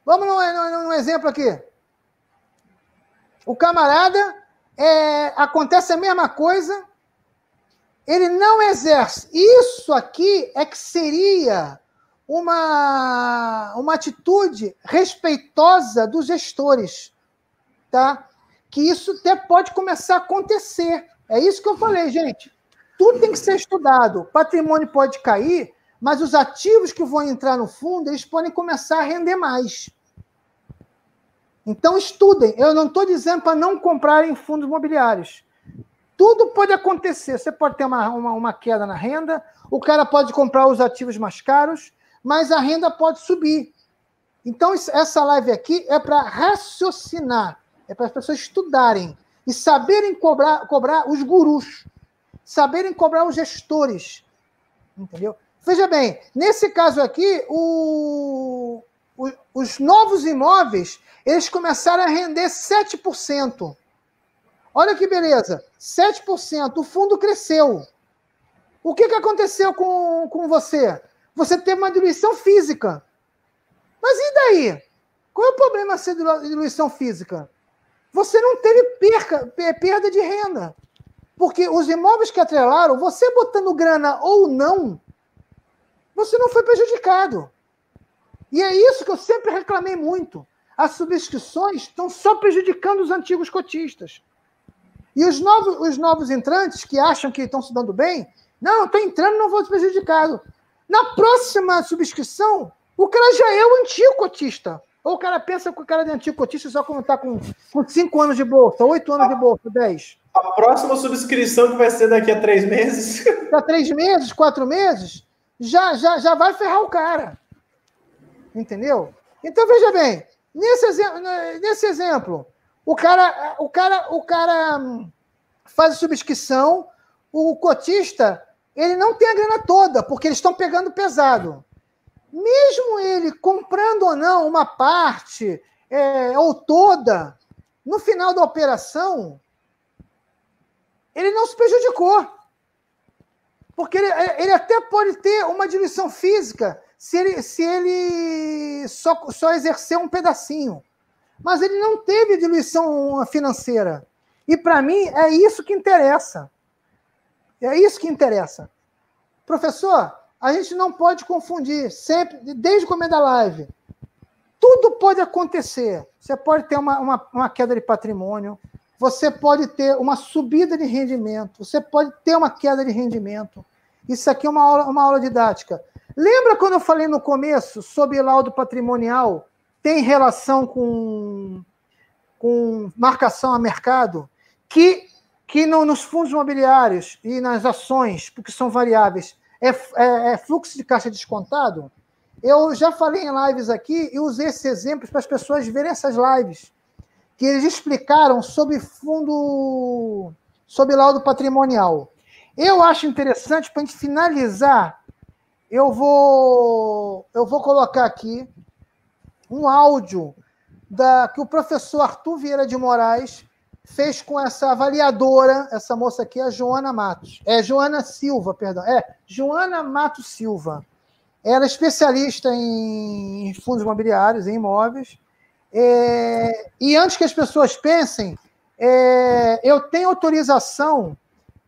Vamos num exemplo aqui. O camarada, acontece a mesma coisa, ele não exerce. Isso aqui é que seria uma atitude respeitosa dos gestores, tá? Que isso até pode começar a acontecer. É isso que eu falei, gente. Tudo tem que ser estudado. O patrimônio pode cair, mas os ativos que vão entrar no fundo, eles podem começar a render mais. Então, estudem. Eu não estou dizendo para não comprarem fundos imobiliários. Tudo pode acontecer. Você pode ter uma queda na renda, o cara pode comprar os ativos mais caros, mas a renda pode subir. Então, essa live aqui é para raciocinar, é para as pessoas estudarem e saberem cobrar os gurus, saberem cobrar os gestores. Entendeu? Veja bem, nesse caso aqui, os novos imóveis, eles começaram a render 7%. Olha que beleza, 7%, o fundo cresceu. O que aconteceu com você? Você teve uma diluição física. Mas e daí? Qual é o problema de ser diluição física? Você não teve perda de renda. Porque os imóveis que atrelaram, você botando grana ou não, você não foi prejudicado. E é isso que eu sempre reclamei muito. As subscrições estão só prejudicando os antigos cotistas. E os novos entrantes que acham que estão se dando bem, não, estou entrando, não vou ser prejudicado. Na próxima subscrição, o cara já é o antigo cotista. Ou o cara pensa que o cara é antigo cotista só quando está com 5 anos de bolsa, 8 anos de bolsa, 10. A próxima subscrição que vai ser daqui a 3 meses. Daqui a 3 meses, 4 meses, já vai ferrar o cara. Entendeu? Então, veja bem, nesse exemplo, o cara faz a subscrição, o cotista, ele não tem a grana toda, porque eles estão pegando pesado. Mesmo ele comprando ou não uma parte ou toda, no final da operação, ele não se prejudicou. Porque ele até pode ter uma diluição física se ele só exercer um pedacinho. Mas ele não teve diluição financeira. E, para mim, é isso que interessa. É isso que interessa. Professor, a gente não pode confundir, sempre, desde o começo da live. Tudo pode acontecer. Você pode ter uma queda de patrimônio, você pode ter uma subida de rendimento, você pode ter uma queda de rendimento. Isso aqui é uma aula didática. Lembra quando eu falei no começo sobre laudo patrimonial tem relação com marcação a mercado? Que nos fundos imobiliários e nas ações, porque são variáveis, é fluxo de caixa descontado? Eu já falei em lives aqui e usei esses exemplos para as pessoas verem essas lives, que eles explicaram sobre laudo patrimonial. Eu acho interessante, para a gente finalizar, eu vou colocar aqui um áudio que o professor Arthur Vieira de Moraes fez com essa avaliadora, essa moça aqui, a Joana Matos. Joana Silva, perdão. Joana Matos Silva. Ela é especialista em fundos imobiliários, em imóveis. E antes que as pessoas pensem, eu tenho autorização,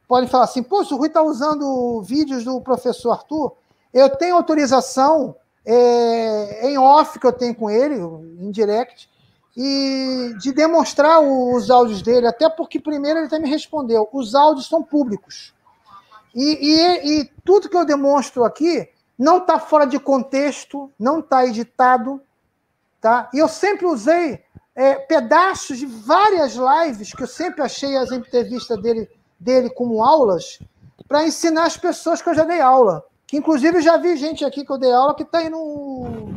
podem falar assim, poxa, o Rui está usando vídeos do professor Arthur, eu tenho autorização em off que eu tenho com ele, em direct, e de demonstrar os áudios dele, até porque primeiro ele até me respondeu, os áudios são públicos. E tudo que eu demonstro aqui não está fora de contexto, não está editado, tá? E eu sempre usei pedaços de várias lives, que eu sempre achei as entrevistas dele como aulas, para ensinar as pessoas que eu já dei aula. Que, inclusive, já vi gente aqui que eu dei aula que está aí no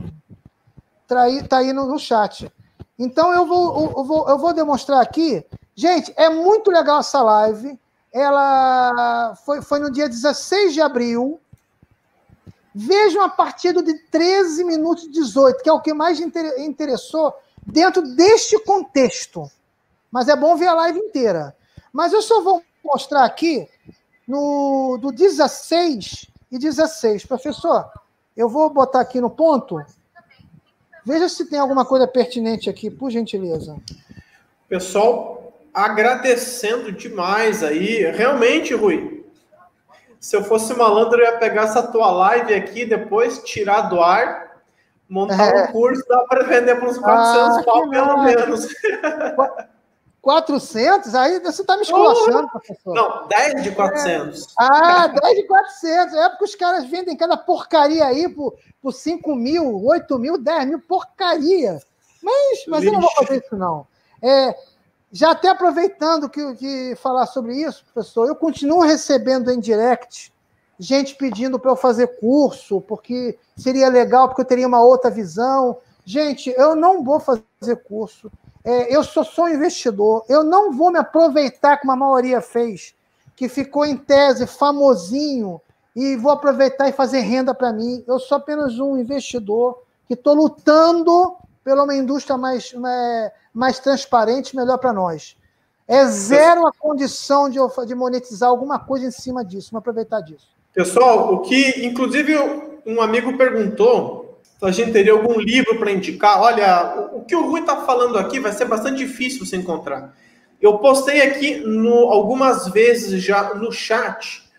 chat. Então, eu vou demonstrar aqui. Gente, é muito legal essa live. Ela foi no dia 16 de abril. Vejam a partida de 13 minutos e 18, que é o que mais interessou dentro deste contexto. Mas é bom ver a live inteira. Mas eu só vou mostrar aqui do 16 e 16. Professor, eu vou botar aqui no ponto. Veja se tem alguma coisa pertinente aqui, por gentileza. Pessoal, agradecendo demais aí. Realmente, Rui, se eu fosse malandro, eu ia pegar essa tua live aqui, depois tirar do ar, montar um curso, dá para vender por uns 400 pau, pelo menos. 400? Aí você está me esculachando, professor. Não, 10 de 400. 10 de 400. É porque os caras vendem cada porcaria aí por 5 mil, 8 mil, 10 mil, porcaria. Mas eu não vou fazer isso, não. Já até aproveitando que falar sobre isso, professor, eu continuo recebendo em direct gente pedindo para eu fazer curso, porque seria legal, porque eu teria uma outra visão. Gente, eu não vou fazer curso. Eu sou um investidor, eu não vou me aproveitar como a maioria fez, que ficou em tese famosinho, e vou aproveitar e fazer renda para mim. Eu sou apenas um investidor que estou lutando pela uma indústria mais transparente, melhor para nós. É zero a condição de monetizar alguma coisa em cima disso, vamos aproveitar disso. Pessoal, inclusive, um amigo perguntou se a gente teria algum livro para indicar. Olha, o que o Rui está falando aqui vai ser bastante difícil você encontrar. Eu postei aqui algumas vezes já no chat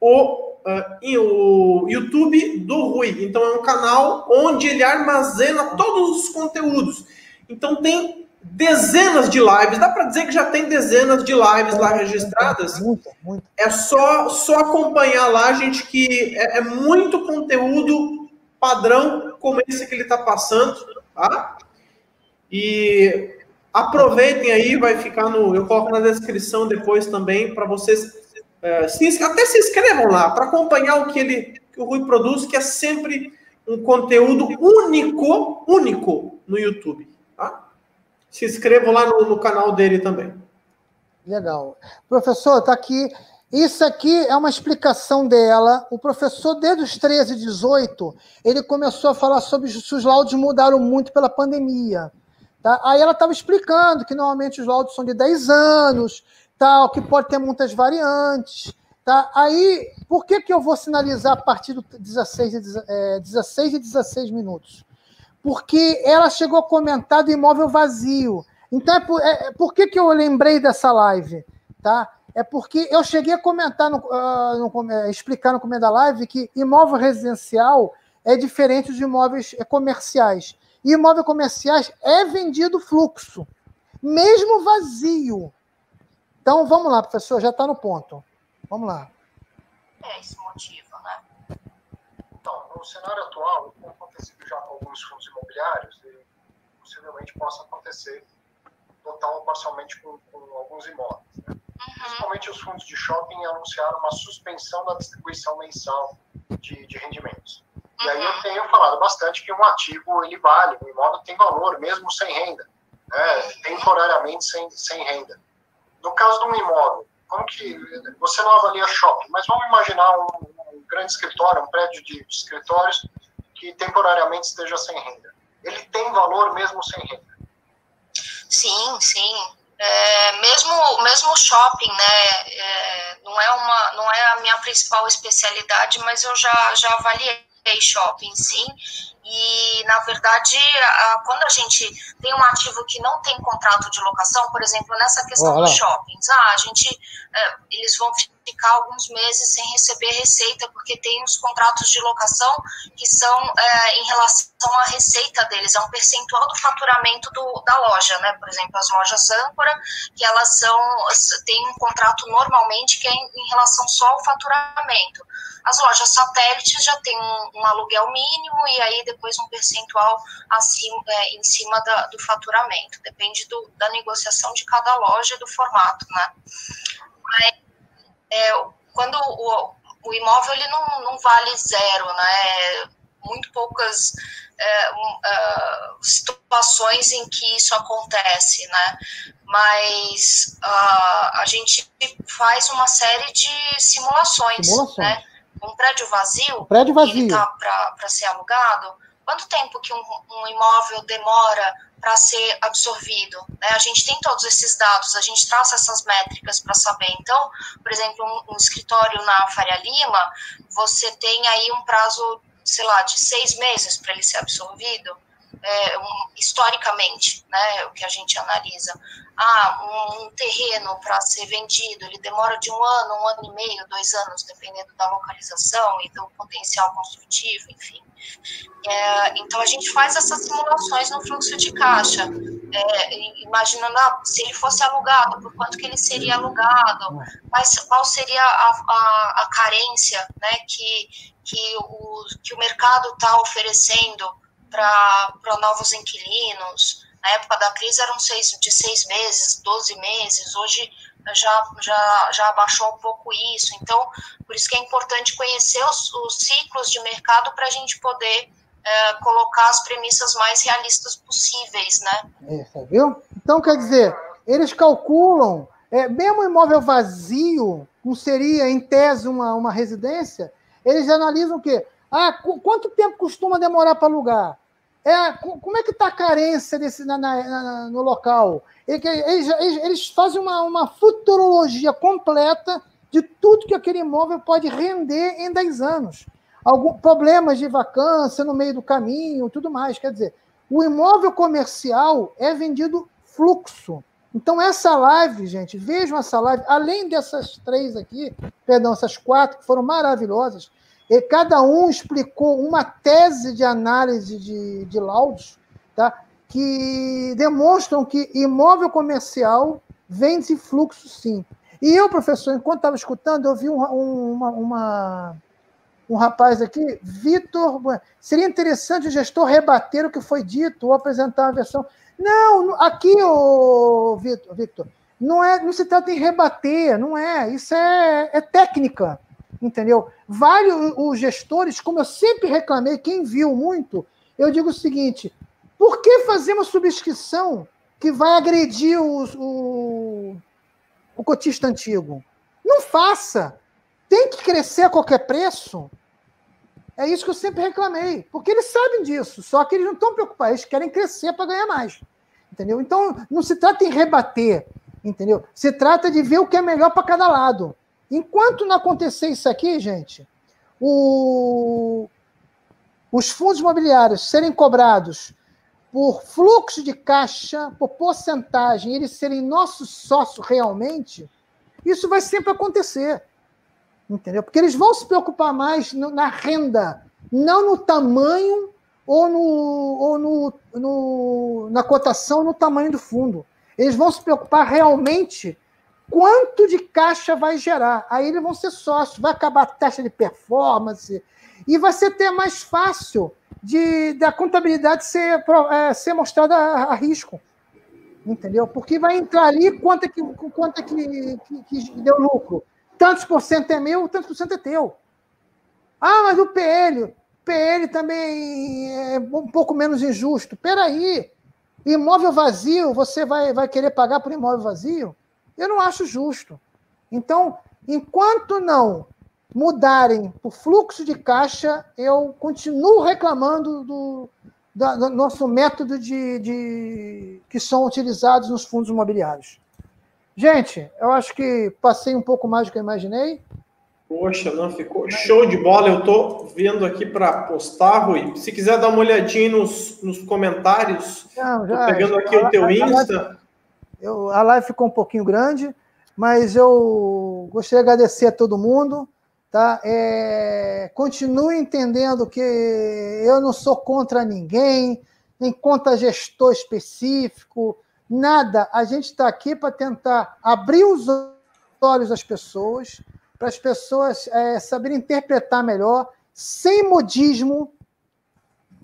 o YouTube do Rui. Então, é um canal onde ele armazena todos os conteúdos. Então, tem dezenas de lives. Dá para dizer que já tem dezenas de lives lá registradas. Muito. É só acompanhar lá, gente, que é muito conteúdo padrão como esse que ele está passando, tá? E aproveitem aí, vai ficar eu coloco na descrição depois também, para vocês até se inscrevam lá, para acompanhar o que o Rui produz, que é sempre um conteúdo único no YouTube, tá? Se inscrevam lá no canal dele também. Legal. Professor, está aqui. Isso aqui é uma explicação dela. O professor, desde os 13, 18, ele começou a falar sobre se os laudos mudaram muito pela pandemia. Tá? Aí ela estava explicando que normalmente os laudos são de 10 anos, tal, que pode ter muitas variantes. Tá? Aí, por que eu vou sinalizar a partir do 16 e 16 minutos? Porque ela chegou a comentar do imóvel vazio. Então, por que eu lembrei dessa live? Tá? É porque eu cheguei a comentar, explicar no começo da live que imóvel residencial é diferente de imóveis comerciais. E imóvel comerciais é vendido fluxo, mesmo vazio. Então, vamos lá, professor, já está no ponto. Vamos lá. É esse motivo, né? Então, no cenário atual, tem acontecido já com alguns fundos imobiliários, e possivelmente possa acontecer total ou parcialmente com alguns imóveis, né? Principalmente os fundos de shopping anunciaram uma suspensão da distribuição mensal de rendimentos. E aí eu tenho falado bastante que um ativo, ele vale, um imóvel tem valor, mesmo sem renda, né? Temporariamente sem renda. No caso de um imóvel, como que você não avalia shopping, mas vamos imaginar um grande escritório, um prédio de escritórios que temporariamente esteja sem renda. Ele tem valor mesmo sem renda? Sim. Mesmo shopping, né? Não é a minha principal especialidade, mas eu já avaliei shopping, sim. E, na verdade, quando a gente tem um ativo que não tem contrato de locação, por exemplo, nessa questão dos shoppings, eles vão ficar alguns meses sem receber receita, porque tem os contratos de locação que são em relação à receita deles, é um percentual do faturamento da loja, né? Por exemplo, as lojas âncora, que elas têm um contrato normalmente que é em relação só ao faturamento. As lojas satélites já têm um aluguel mínimo e aí depois um percentual em cima do faturamento. Depende da negociação de cada loja e do formato, né? Mas, quando o imóvel ele não vale zero, né? Muito poucas situações em que isso acontece, né? Mas a gente faz uma série de simulações. Né? Um prédio vazio. Ele está para ser alugado. Quanto tempo que um imóvel demora para ser absorvido? Né? A gente tem todos esses dados, a gente traça essas métricas para saber. Então, por exemplo, um escritório na Faria Lima, você tem aí um prazo, sei lá, de 6 meses para ele ser absorvido, historicamente, né, o que a gente analisa. Um terreno para ser vendido, ele demora de 1 ano e meio, 2 anos, dependendo da localização e do potencial construtivo, enfim. Então, a gente faz essas simulações no fluxo de caixa, imaginando, se ele fosse alugado, por quanto que ele seria alugado, mas qual seria a carência, né, que o mercado está oferecendo para novos inquilinos. Na época da crise eram de 6 meses, 12 meses, hoje já abaixou um pouco isso. Então, por isso que é importante conhecer os ciclos de mercado para a gente poder colocar as premissas mais realistas possíveis, né? Viu? Então, quer dizer, eles calculam, mesmo imóvel vazio, como seria, em tese, uma residência, eles analisam o quê? Quanto tempo costuma demorar para alugar? Como é que está a carência no local? Eles fazem uma futurologia completa de tudo que aquele imóvel pode render em 10 anos. Alguns problemas de vacância no meio do caminho, tudo mais. Quer dizer, o imóvel comercial é vendido fluxo. Então, essa live, gente, vejam essa live, além dessas 3 aqui, perdão, essas 4 que foram maravilhosas, e cada um explicou uma tese de análise de laudos, tá? Que demonstram que imóvel comercial vende fluxo, sim. E eu, professor, enquanto estava escutando, eu vi um rapaz aqui, Vitor, seria interessante o gestor rebater o que foi dito ou apresentar uma versão. Não, aqui, Victor, não se trata em rebater, não é. Isso é técnica, entendeu? Os gestores, como eu sempre reclamei, quem viu muito, eu digo o seguinte: por que fazer uma subscrição que vai agredir o cotista antigo? Não faça. Tem que crescer a qualquer preço. É isso que eu sempre reclamei, porque eles sabem disso, só que eles não estão preocupados, eles querem crescer para ganhar mais, entendeu? Então, não se trata em rebater, entendeu? Se trata de ver o que é melhor para cada lado. Enquanto não acontecer isso aqui, gente, os fundos imobiliários serem cobrados por fluxo de caixa, por porcentagem, eles serem nossos sócios realmente, isso vai sempre acontecer. Entendeu? Porque eles vão se preocupar mais na renda, não no tamanho ou na cotação, no tamanho do fundo. Eles vão se preocupar realmente quanto de caixa vai gerar. Aí eles vão ser sócios, vai acabar a taxa de performance e vai ser até mais fácil da contabilidade ser mostrada a risco. Entendeu? Porque vai entrar ali quanto é que deu lucro. Tantos por cento é meu, tantos por cento é teu. Ah, mas o PL também é um pouco menos injusto. Peraí, imóvel vazio, você vai querer pagar por imóvel vazio? Eu não acho justo. Então, enquanto não mudarem o fluxo de caixa, eu continuo reclamando do nosso método que são utilizados nos fundos imobiliários. Gente, eu acho que passei um pouco mais do que eu imaginei. Poxa, não, ficou show de bola. Eu estou vendo aqui para postar, Rui. Se quiser dar uma olhadinha nos comentários, estou pegando aqui o teu Insta. A live ficou um pouquinho grande, mas eu gostaria de agradecer a todo mundo. Tá? Continue entendendo que eu não sou contra ninguém, nem contra gestor específico, nada. A gente está aqui para tentar abrir os olhos das pessoas, para as pessoas saberem interpretar melhor, sem modismo,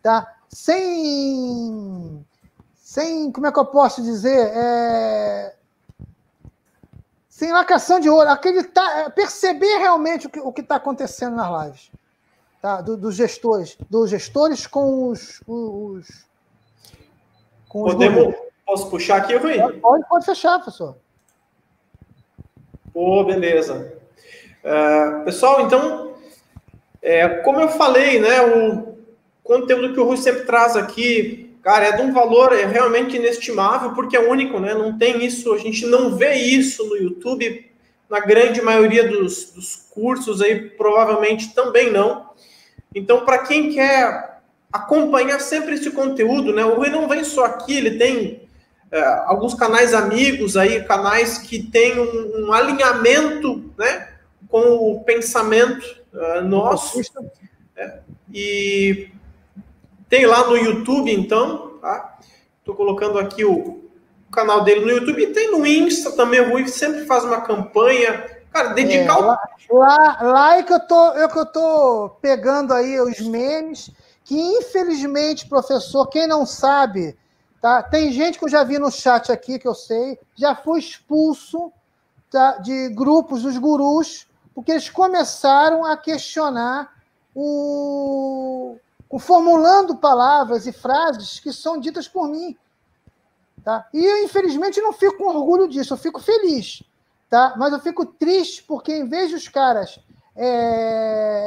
tá? Sem, como é que eu posso dizer? Sem lacração de ouro, perceber realmente o que está acontecendo nas lives, tá? Dos gestores com os Posso puxar aqui, Rui? Pode fechar, professor. Beleza. Pessoal, então, como eu falei, né, o conteúdo que o Rui sempre traz aqui, cara, é de um valor realmente inestimável, porque é único, né? Não tem isso, a gente não vê isso no YouTube, na grande maioria dos cursos aí, provavelmente também não. Então, para quem quer acompanhar sempre esse conteúdo, né? O Rui não vem só aqui, ele tem alguns canais amigos aí, canais que têm um alinhamento, né, com o pensamento nosso. E tem lá no YouTube, então, tá? Estou colocando aqui o canal dele no YouTube e tem no Insta também. O Rui sempre faz uma campanha. Cara, dedicar lá é que eu tô pegando aí os memes, que infelizmente, professor, quem não sabe, tá? Tem gente que eu já vi no chat aqui, que eu sei, já foi expulso, tá, de grupos dos gurus, porque eles começaram a questionar formulando palavras e frases que são ditas por mim. Tá? E eu, infelizmente, não fico com orgulho disso, eu fico feliz. Tá? Mas eu fico triste porque, em vez de os caras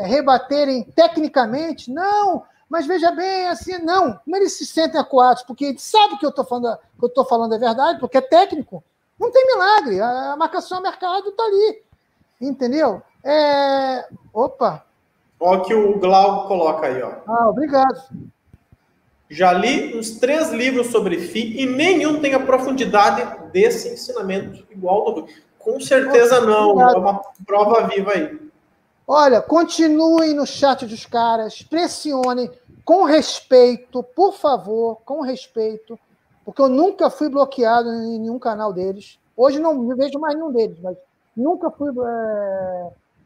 rebaterem tecnicamente, não, mas veja bem, assim, não. Como eles se sentem acuados? Porque eles sabem que eu estou falando é verdade, porque é técnico. Não tem milagre. A marcação a mercado está ali. Entendeu? Opa! Olha o que o Glauco coloca aí, ó. Ah, obrigado. Já li uns 3 livros sobre FI e nenhum tem a profundidade desse ensinamento igual do Rui. Com certeza não. Obrigado. É uma prova viva aí. Olha, continuem no chat dos caras, pressionem com respeito, por favor, com respeito, porque eu nunca fui bloqueado em nenhum canal deles. Hoje não vejo mais nenhum deles, mas nunca fui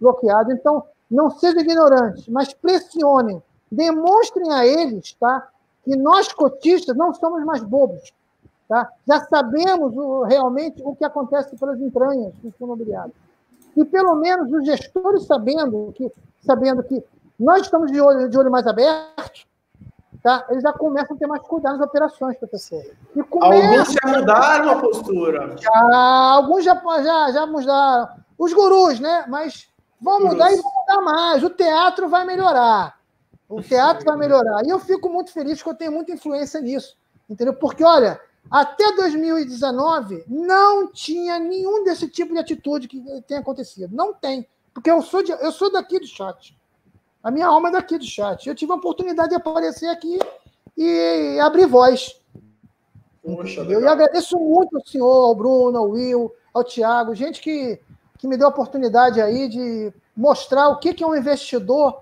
bloqueado. Então, não sejam ignorantes, mas pressionem, demonstrem a eles, tá, que nós cotistas não somos mais bobos. Tá? Já sabemos realmente o que acontece pelas entranhas do fundo imobiliário. E pelo menos os gestores sabendo que nós estamos de olho mais aberto, tá? Eles já começam a ter mais cuidado nas operações, professor. Alguns já mudaram a postura. Alguns já mudaram. Os gurus, né? Mas vão mudar e vão mudar mais. O teatro vai melhorar. O teatro vai melhorar. E eu fico muito feliz que eu tenho muita influência nisso. Entendeu? Porque, olha, até 2019, não tinha nenhum desse tipo de atitude que tem acontecido. Não tem. Porque eu sou daqui do chat. A minha alma é daqui do chat. Eu tive a oportunidade de aparecer aqui e abrir voz. Poxa, eu agradeço muito ao senhor, ao Bruno, ao Will, ao Thiago, gente que me deu a oportunidade aí de mostrar o que é um investidor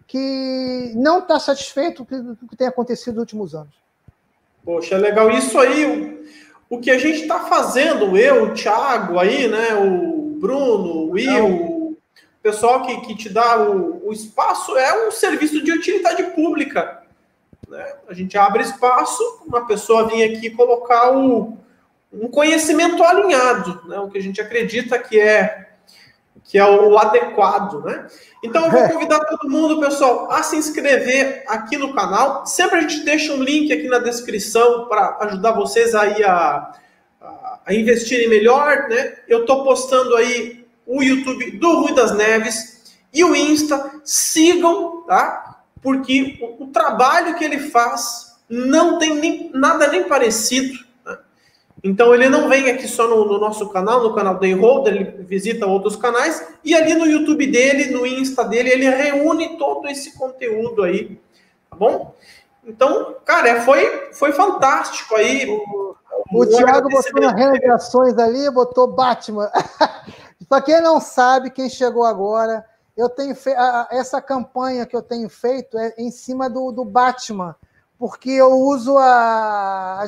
que não está satisfeito com o que tem acontecido nos últimos anos. Poxa, legal. Isso aí, o que a gente está fazendo, eu, o Thiago aí, né, o Bruno, o Will, o pessoal que te dá o espaço, é um serviço de utilidade pública. Né? A gente abre espaço, uma pessoa vir aqui colocar um conhecimento alinhado, né? O que a gente acredita que é o adequado, né? Então eu vou convidar todo mundo, pessoal, a se inscrever aqui no canal. Sempre a gente deixa um link aqui na descrição para ajudar vocês aí a investirem melhor, né? Eu estou postando aí o YouTube do Rui das Neves e o Insta. Sigam, tá? Porque o trabalho que ele faz não tem nada nem parecido. Então, ele não vem aqui só no nosso canal, no canal Day Holder, ele visita outros canais, e ali no YouTube dele, no Insta dele, ele reúne todo esse conteúdo aí, tá bom? Então, cara, foi fantástico aí. O Thiago botou nas realizações ali, botou Batman. Para quem não sabe, quem chegou agora, eu tenho essa campanha que eu tenho feito é em cima do Batman, porque eu uso a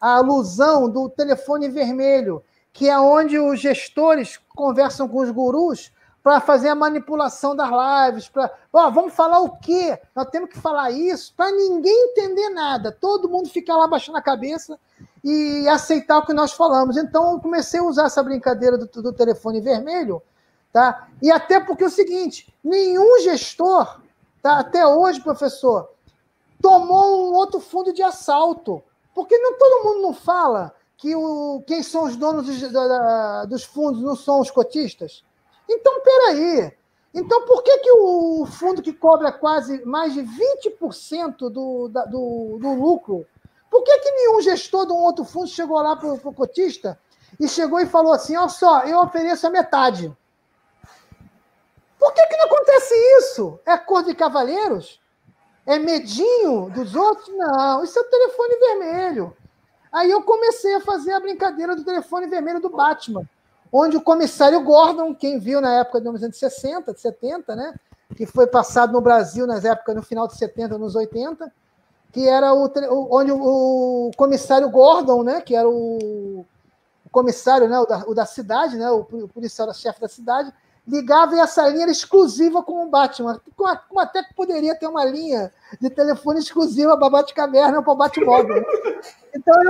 alusão do telefone vermelho, que é onde os gestores conversam com os gurus para fazer a manipulação das lives, vamos falar o quê? Nós temos que falar isso para ninguém entender nada, todo mundo ficar lá baixando a cabeça e aceitar o que nós falamos. Então, eu comecei a usar essa brincadeira do telefone vermelho, tá? E até porque é o seguinte, nenhum gestor, tá, até hoje, professor, tomou um outro fundo de assalto. Porque todo mundo não fala que quem são os donos dos fundos não são os cotistas? Então, peraí. Então, por que o fundo que cobra quase mais de 20% do lucro, por que nenhum gestor de um outro fundo chegou lá para o cotista e chegou e falou assim, olha só, eu ofereço a metade? Por que não acontece isso? É cor de cavaleiros? É medinho dos outros? Não, isso é o telefone vermelho. Aí eu comecei a fazer a brincadeira do telefone vermelho do Batman, onde o comissário Gordon, quem viu na época de 1960, de 70, né, que foi passado no Brasil no final de 70, nos 80, que era onde o comissário Gordon, né, que era o comissário, né, o da cidade, né, o policial-chefe da cidade, ligava e essa linha era exclusiva com o Batman. Como até que poderia ter uma linha de telefone exclusiva para Batcaverna ou para Batmóvel. Então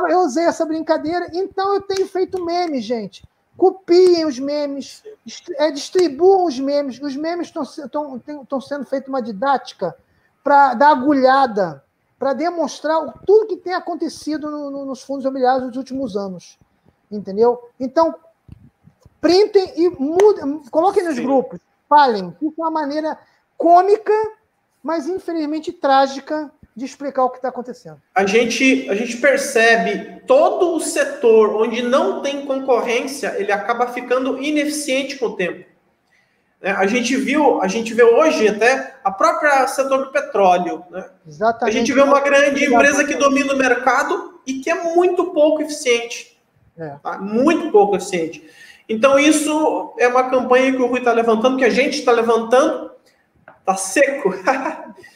eu usei essa brincadeira. Então eu tenho feito memes, gente. Copiem os memes, distribuam os memes. Os memes estão sendo feita uma didática para dar agulhada, para demonstrar tudo que tem acontecido nos fundos imobiliários nos últimos anos. Entendeu? Então, printem e mudem, coloquem nos grupos, falem. Isso é uma maneira cômica, mas infelizmente trágica, de explicar o que está acontecendo. A gente percebe todo o setor onde não tem concorrência, ele acaba ficando ineficiente com o tempo. A gente vê hoje até a própria setor do petróleo. Né? Exatamente. A gente vê uma grande empresa que domina o mercado e que é muito pouco eficiente. Tá? Muito pouco eficiente. Então, isso é uma campanha que o Rui está levantando, que a gente está levantando. Está seco.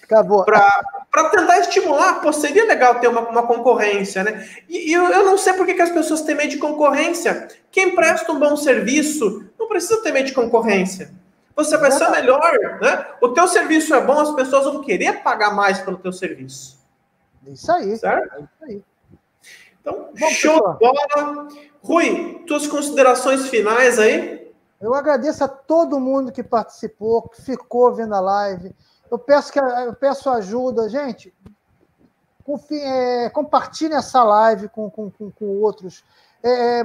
Acabou. Para tentar estimular, pô, seria legal ter uma concorrência, né? E eu não sei por que as pessoas têm medo de concorrência. Quem presta um bom serviço não precisa ter medo de concorrência. Você vai ser melhor, né? O teu serviço é bom, as pessoas vão querer pagar mais pelo teu serviço. Isso aí. Certo? É isso aí. Então, show de bola. Rui, tuas considerações finais aí? Eu agradeço a todo mundo que participou, que ficou vendo a live. Eu peço ajuda, gente. Compartilhem essa live com outros.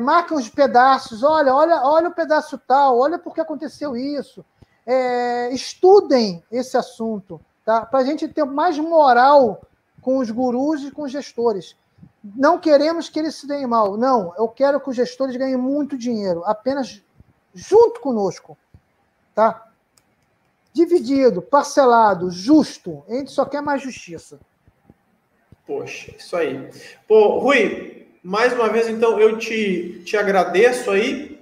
Marquem os pedaços. Olha o pedaço tal. Olha por que aconteceu isso. Estudem esse assunto, tá? Para a gente ter mais moral com os gurus e com os gestores. Não queremos que eles se deem mal. Não, eu quero que os gestores ganhem muito dinheiro. Apenas junto conosco, tá? Dividido, parcelado, justo. A gente só quer mais justiça. Poxa, isso aí. Pô, Rui, mais uma vez, então, eu te agradeço aí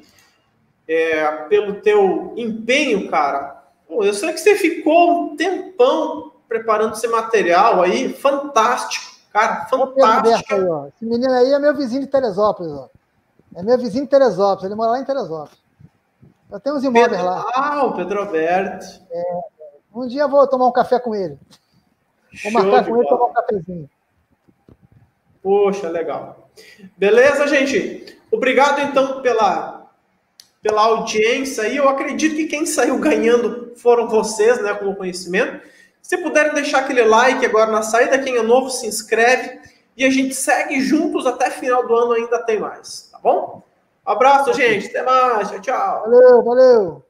pelo teu empenho, cara. Pô, eu sei que você ficou um tempão preparando esse material aí. Fantástico, cara, fantástico. Aí, ó. Esse menino aí é meu vizinho de Teresópolis, ó. É meu vizinho de Teresópolis, ele mora lá em Teresópolis. Eu tenho uns imóveis lá. Ah, o Pedro Alberto. Um dia eu vou tomar um café com ele. Vou marcar com ele e tomar um cafezinho. Poxa, legal. Beleza, gente? Obrigado, então, pela audiência aí. Eu acredito que quem saiu ganhando foram vocês, né, com o conhecimento. Se puderem deixar aquele like agora na saída, quem é novo, se inscreve. E a gente segue juntos até final do ano, ainda tem mais. Tá bom? Abraço, gente. Até mais. Tchau, tchau. Valeu.